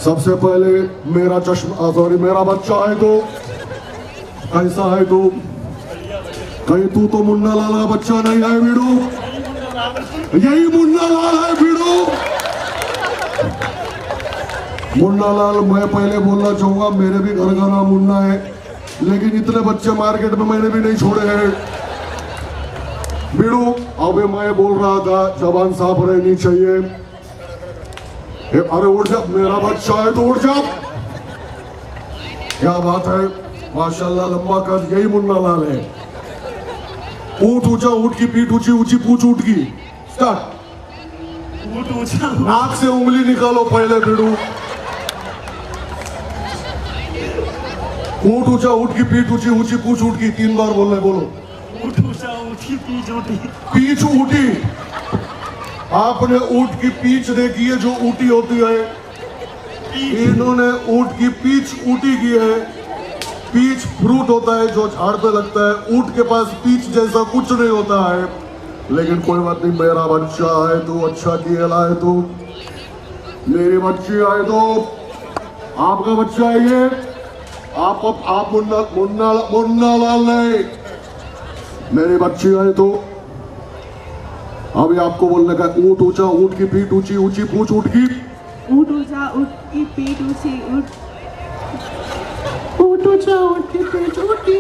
सबसे पहले मेरा चश्मा, सॉरी मेरा बच्चा है तो कैसा है तो? कहीं तू तो मुन्ना लाल का बच्चा नहीं है बीड़ू? यही मुन्ना लाल है बीड़ू। मुन्ना लाल, मैं पहले बोलना चाहूंगा मेरे भी घर का नाम मुन्ना है, लेकिन इतने बच्चे मार्केट में मैंने भी नहीं छोड़े हैं बीड़ू। अबे मैं बोल रहा था जबान साफ रहनी चाहिए। अरे उठ जा, मेरा बच्चा है तो उठ जा। क्या बात है, माशाल्लाह लंबा कद, यही मुन्ना लाल है। ऊंट ऊंचा, ऊंट की पीठ ऊंची, ऊंची पूछ ऊंट की। स्टार्ट। ऊंट ऊंचा, नाक से उंगली निकालो पहले बीड़ू। ऊंट ऊंचा, ऊंट की पीठ ऊंची, ऊंची पूछ ऊंट की। 3 बार बोलना है, बोलो। ऊंट ऊंचा, ऊंट की पीठ ऊंची, पीछ ऊंटी। आपने ऊंट की पीछ देखी है जो ऊटी होती है? इन्होंने ऊंट की पीछ ऊटी की है। पीछ फ्रूट होता है जो झाड़ पे लगता है। ऊंट के पास पीछ जैसा कुछ नहीं होता है। लेकिन कोई बात नहीं, मेरा बच्चा है तो अच्छा खेला है तो मेरी बच्ची है तो आपका बच्चा है ये। आप मुन्ना लाल नहीं, मेरी बच्ची है तो अभी आपको बोलने का ऊंट ऊंचा, ऊंट की पीठ ऊंची, ऊंची पूंछ ऊंट की। ऊंट ऊंचा, ऊंट की पीठ ऊंची, ऊंट ऊंचा, ऊंट की पीठ ऊंची।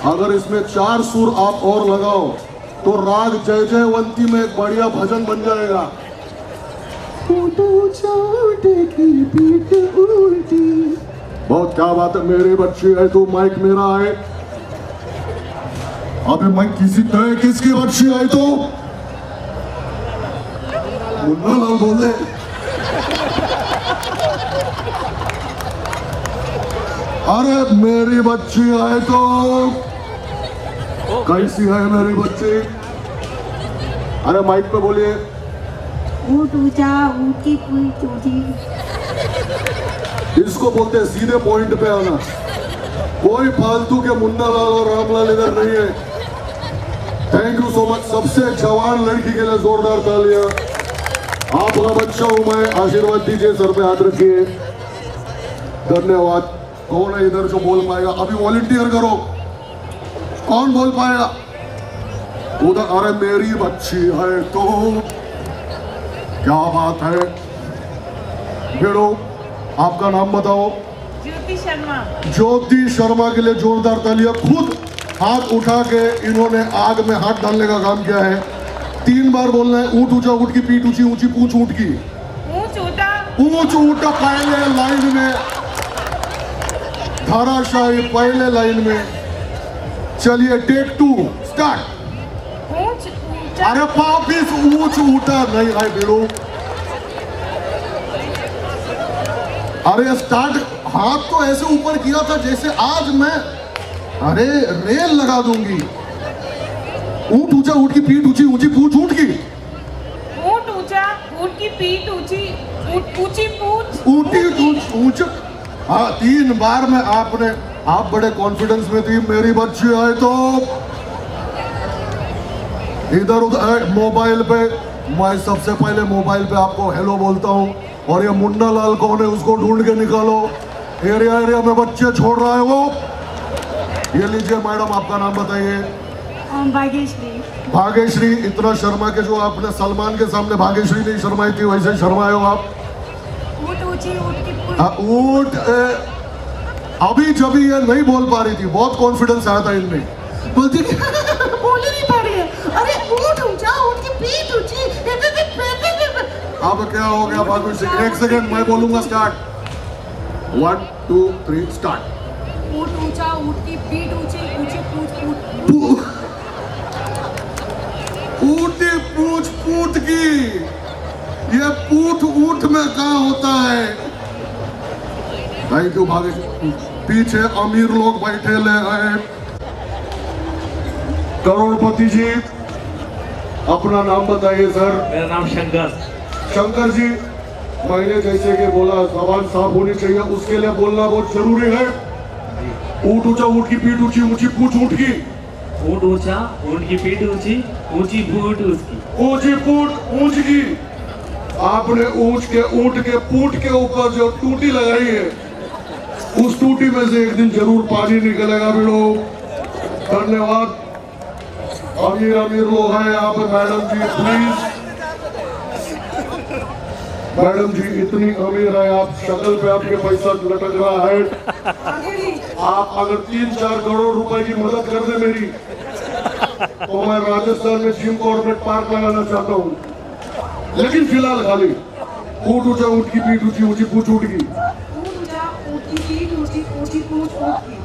अगर इसमें 4 सुर आप और लगाओ तो राग जय जयवंती में एक बढ़िया भजन बन जाएगा। ऊंट ऊंचा, ऊंट की पीठ ऊंची। बहुत क्या बात है, मेरे बच्चे है तो माइक मेरा है। अबे माइक किसी तय किसकी बच्ची है तो मुन्ना लाल बोले। अरे मेरी बच्ची है तो कैसी है मेरी बच्ची? अरे माइक पे बोलिए। ऊंट ऊंचा, ऊंट की पीठ ऊंची। इसको बोलते हैं सीधे पॉइंट पे आना। कोई फालतू के मुन्ना लाल और रामलाल इधर नहीं है। Thank you so much. सबसे जवान लड़की के लिए जोरदार तालियां। आपका बच्चा हूं मैं, आशीर्वाद दीजिए, सर पे हाथ रखिए। धन्यवाद। कौन है इधर जो बोल पाएगा? अभी वॉलंटियर करो। कौन बोल पाएगा उधर? अरे मेरी बच्ची है तो क्या बात है। बेड़ो, आपका नाम बताओ। ज्योति शर्मा। ज्योति शर्मा के लिए जोरदार तालियां। खुद हाथ उठा के इन्होंने आग में हाथ डालने का काम किया है। 3 बार बोलना है। ऊंट ऊंचा, ऊंट की पीठ ऊंची, ऊंची पूंछ ऊंट की। ऊंच ऊंटा, ऊंच ऊंटा पहले लाइन में, धाराशाही पहले लाइन में। चलिए टेक 2 स्टार्ट। ऊंच ऊंचा। अरे वापिस ऊंच ऊंटा नहीं है बेड़ो। अरे स्टार्ट। हाथ तो ऐसे ऊपर किया था जैसे आज मैं अरे रेल लगा दूंगी। ऊंट ऊंचा, ऊंट की पीठ ऊंची, ऊंची पूंछ ऊंट की। ऊंट ऊंचा, ऊंट की पीठ ऊंची, ऊंची पूंछ। ऊंटी ऊंच। हाँ 3 बार में आपने, आप बड़े कॉन्फिडेंस में थी। मेरी बच्ची आए तो इधर उधर मोबाइल पे, मैं सबसे पहले मोबाइल पे आपको हेलो बोलता हूँ। और ये मुन्ना लाल कौन है उसको ढूंढ के निकालो। एरिया में बच्चे छोड़ रहा है वो। ये लीजिए मैडम, आपका नाम बताइए। भाग्यश्री। भाग्यश्री। इतना शर्मा के जो आपने सलमान के सामने भाग्यश्री नहीं शर्माई थी वैसे शर्माए हो आप। ऊंट ऊंची, ऊंट की पीठ। ऊंट अभी जब ये नहीं बोल पा रही थी, बहुत कॉन्फिडेंस आया था इनमें। बोलती बोल ही नहीं पा रही है। अरे ऊंट ऊंचा, ऊंट की पीठ ऊंची। अब क्या हो गया भाग्यश्री? 1 सेकेंड, मैं बोलूंगा स्टार्ट। 1 2 3 स्टार्ट। ऊंट ऊंचा, ऊंट की पीठ ऊंची, ऊंची पूंछ ऊंट। ऊंटी पूंछ ऊंट की। ये पूंछ ऊंट में कहाँ होता है? Thank you Bhagyashree. पीछे अमीर लोग बैठे ले हैं। करोड़पति जी, अपना नाम बताइए सर। मेरा नाम शंकर। शंकर जी, मैंने जैसे कि बोला जबान साफ होनी चाहिए, उसके लिए बोलना बहुत जरूरी है। ऊंट ऊंचा, ऊंट की पीठ ऊंची, ऊंची पूंछ ऊंट की। ऊंट ऊंचा, ऊंट की पीठ ऊंची, ऊंची पूंछ उसकी। ऊंची पूंछ ऊंच की। आपने ऊंट के पूंछ के ऊपर जो टूटी लगाई है, उस टूटी में से एक दिन जरूर पानी निकलेगा बेड़ो। धन्यवाद। अमीर लोग हैं यहाँ पे। मैडम जी प्लीज। मैडम जी इतनी अमीर है आप, शक्ल पे आपके पैसा लटक रहा है। आप अगर 3-4 करोड़ रुपए की मदद कर दे मेरी, तो मैं राजस्थान में जिम कॉर्बेट पार्क लगाना चाहता हूँ। लेकिन फिलहाल खाली ऊंट ऊंचा, ऊंट की पीठ ऊंची, ऊंची पूंछ ऊंट की।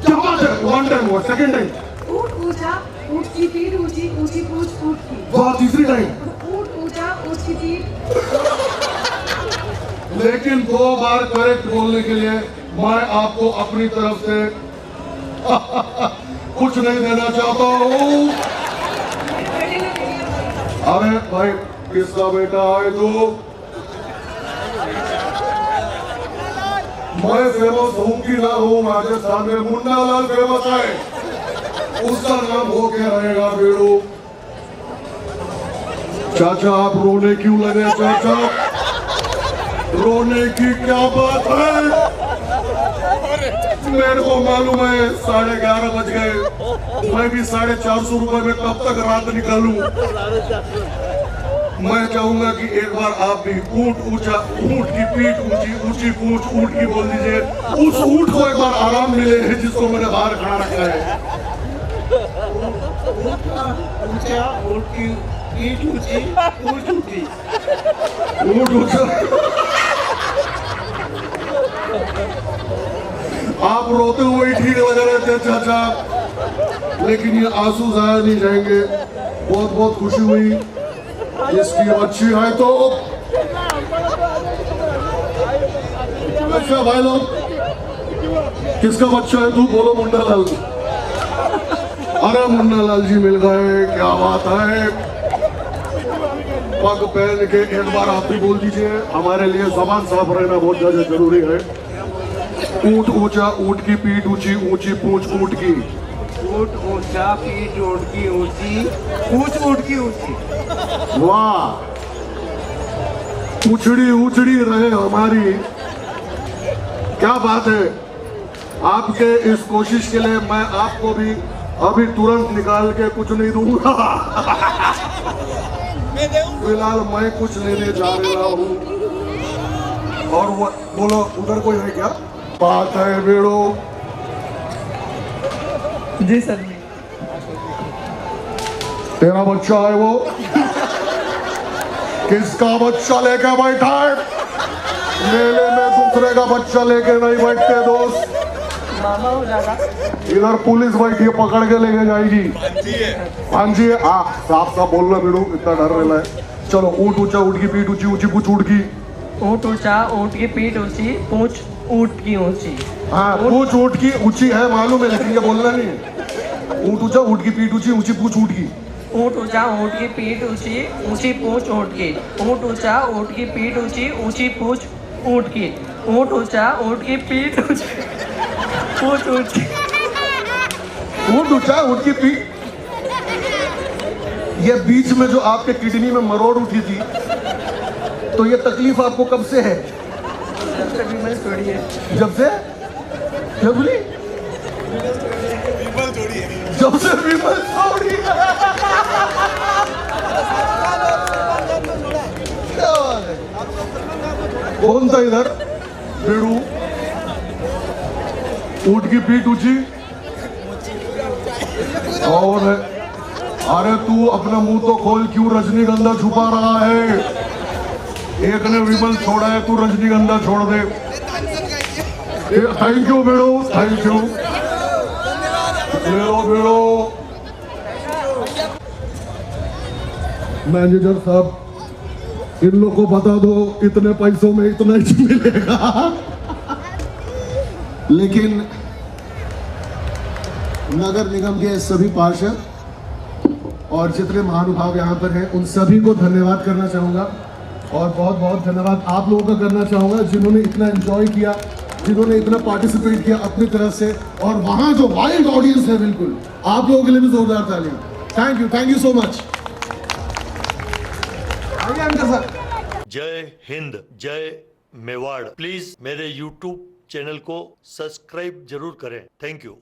क्या बात है? 1 टाइम हुआ, 2nd टाइम। ऊंट ऊंचा, ऊंट की पीठ ऊंची, ऊंची पूंछ ऊंट की। वाह, 3री टाइम। ऊंट ऊंचा, ऊंट की पीठ। लेकिन 2 बार करेक्ट बोलने के लिए मैं आपको अपनी तरफ से कुछ नहीं देना चाहता हूँ। अरे भाई किसका बेटा है तू? मैं फेमस हूँ कि ना हूँ, राजस्थान में मुन्ना लाल फेमस है, उसका नाम हो के रहेगा बेड़ू। चाचा आप रोने क्यों लगे? चाचा रोने की क्या बात है? मेरे को मालूम है 11:30 बज गए, मैं भी 450 रुपए में कब तक रात निकालूं। मैं चाहूंगा कि एक बार आप भी ऊंट ऊंचा, ऊंट की पीठ ऊंची, ऊंची पूंछ ऊंट की बोल दीजिए। उस ऊंट को एक बार आराम मिले जिसको मैंने बाहर खड़ा रखा है। ऊंचा ऊंट की पीठ ऊंची, पूंछ ऊंची। ऊंट ऊंचा। आप रोते हुए ही ठीक लग रहे थे चाचा, लेकिन ये आंसू जाया नहीं जाएंगे। बहुत बहुत खुशी हुई, इसकी बच्ची है तो। अच्छा भाई लोग, किसका बच्चा है तू? बोलो मुन्ना लाल। अरे मुन्ना लाल जी मिल गए, क्या बात है। पग पहन के एक बार आप भी बोल दीजिए, हमारे लिए जबान साफ रहना बहुत ज्यादा जरूरी है। ऊंट ऊंचा, ऊंट की पीठ ऊंची, ऊंची पूंछ ऊंट की। ऊंट ऊंचा, पीठ ऊंट की ऊंची, पूंछ ऊंट की ऊंची। वाह, उछड़ी उछड़ी रहे हमारी, क्या बात है। आपके इस कोशिश के लिए मैं आपको भी अभी तुरंत निकाल के कुछ नहीं दूंगा। फिलहाल मैं कुछ लेने जा रहा हूँ। और वो बोलो, उधर कोई है क्या? बात है बेड़ो। जी सर। तेरा बच्चा है वो? किसका बच्चा लेके बैठा है? मेले में दूसरे का बच्चा लेके नहीं बैठते दोस्त। मामा हो जाएगा। इधर पुलिस बैठी है, पकड़ के लेके जाएगी। हाँ जी, साफ साफ बोलना बेड़ू, इतना डर रहा है। चलो, ऊंट ऊंचा, ऊंट की पीठ ऊंची, ऊंची पूंछ ऊंट की। ऊंट ऊंचा, ऊंट की पीठ ऊंची, पूंछ ऊंट की ऊंची। हाँ, पूंछ ऊंट की ऊंची है मालूम है, लेकिन ये बोलना नहीं है। ऊंट ऊंचा, ऊंट की पीठ ऊंची, ऊंची पूंछ ऊंट की। ऊंट ऊंचा, ऊंट की पीठ ऊंची, ऊंची पूंछ ऊंट की। ऊंट ऊंचा, ऊंट की पीठ ऊंची, ऊंची पूंछ ऊंट की। ऊंट ऊंचा, ऊंट की पीठ ऊंची, पूंछ ऊंट की। ऊंट ऊंचा, ऊंट की पीठ। ये बीच में जो आपके किडनी में मरोड़ उठी थी, तो ये तकलीफ आपको कब से है? जब से बीमारी छोड़ी है। जब से? जब से बीमारी छोड़ी है। कौन था इधर? बेड़ू। ऊंट की पीठ ऊंची। और अरे तू अपना मुंह तो खोल, क्यों रजनीगंधा छुपा रहा है? एक ने विमल छोड़ा है, तू रजनीगंधा छोड़ दे। थैंक यू बेड़ो, थैंक यू। बेड़ो बेड़ो। मैनेजर साहब, इन लोग को बता दो इतने पैसों में इतना ही मिलेगा। लेकिन नगर निगम के सभी पार्षद और जितने महानुभाव यहाँ पर हैं, उन सभी को धन्यवाद करना चाहूँगा। और बहुत बहुत धन्यवाद आप लोगों का करना चाहूँगा जिन्होंने इतना एंजॉय किया, जिन्होंने इतना पार्टिसिपेट किया अपनी तरफ से। और वहाँ जो वाइल्ड ऑडियंस है, बिल्कुल आप लोगों के लिए भी जोरदार ताली। Thank you so much. जय हिंद, जय मेवाड़। प्लीज मेरे YouTube चैनल को सब्सक्राइब जरूर करें। Thank you.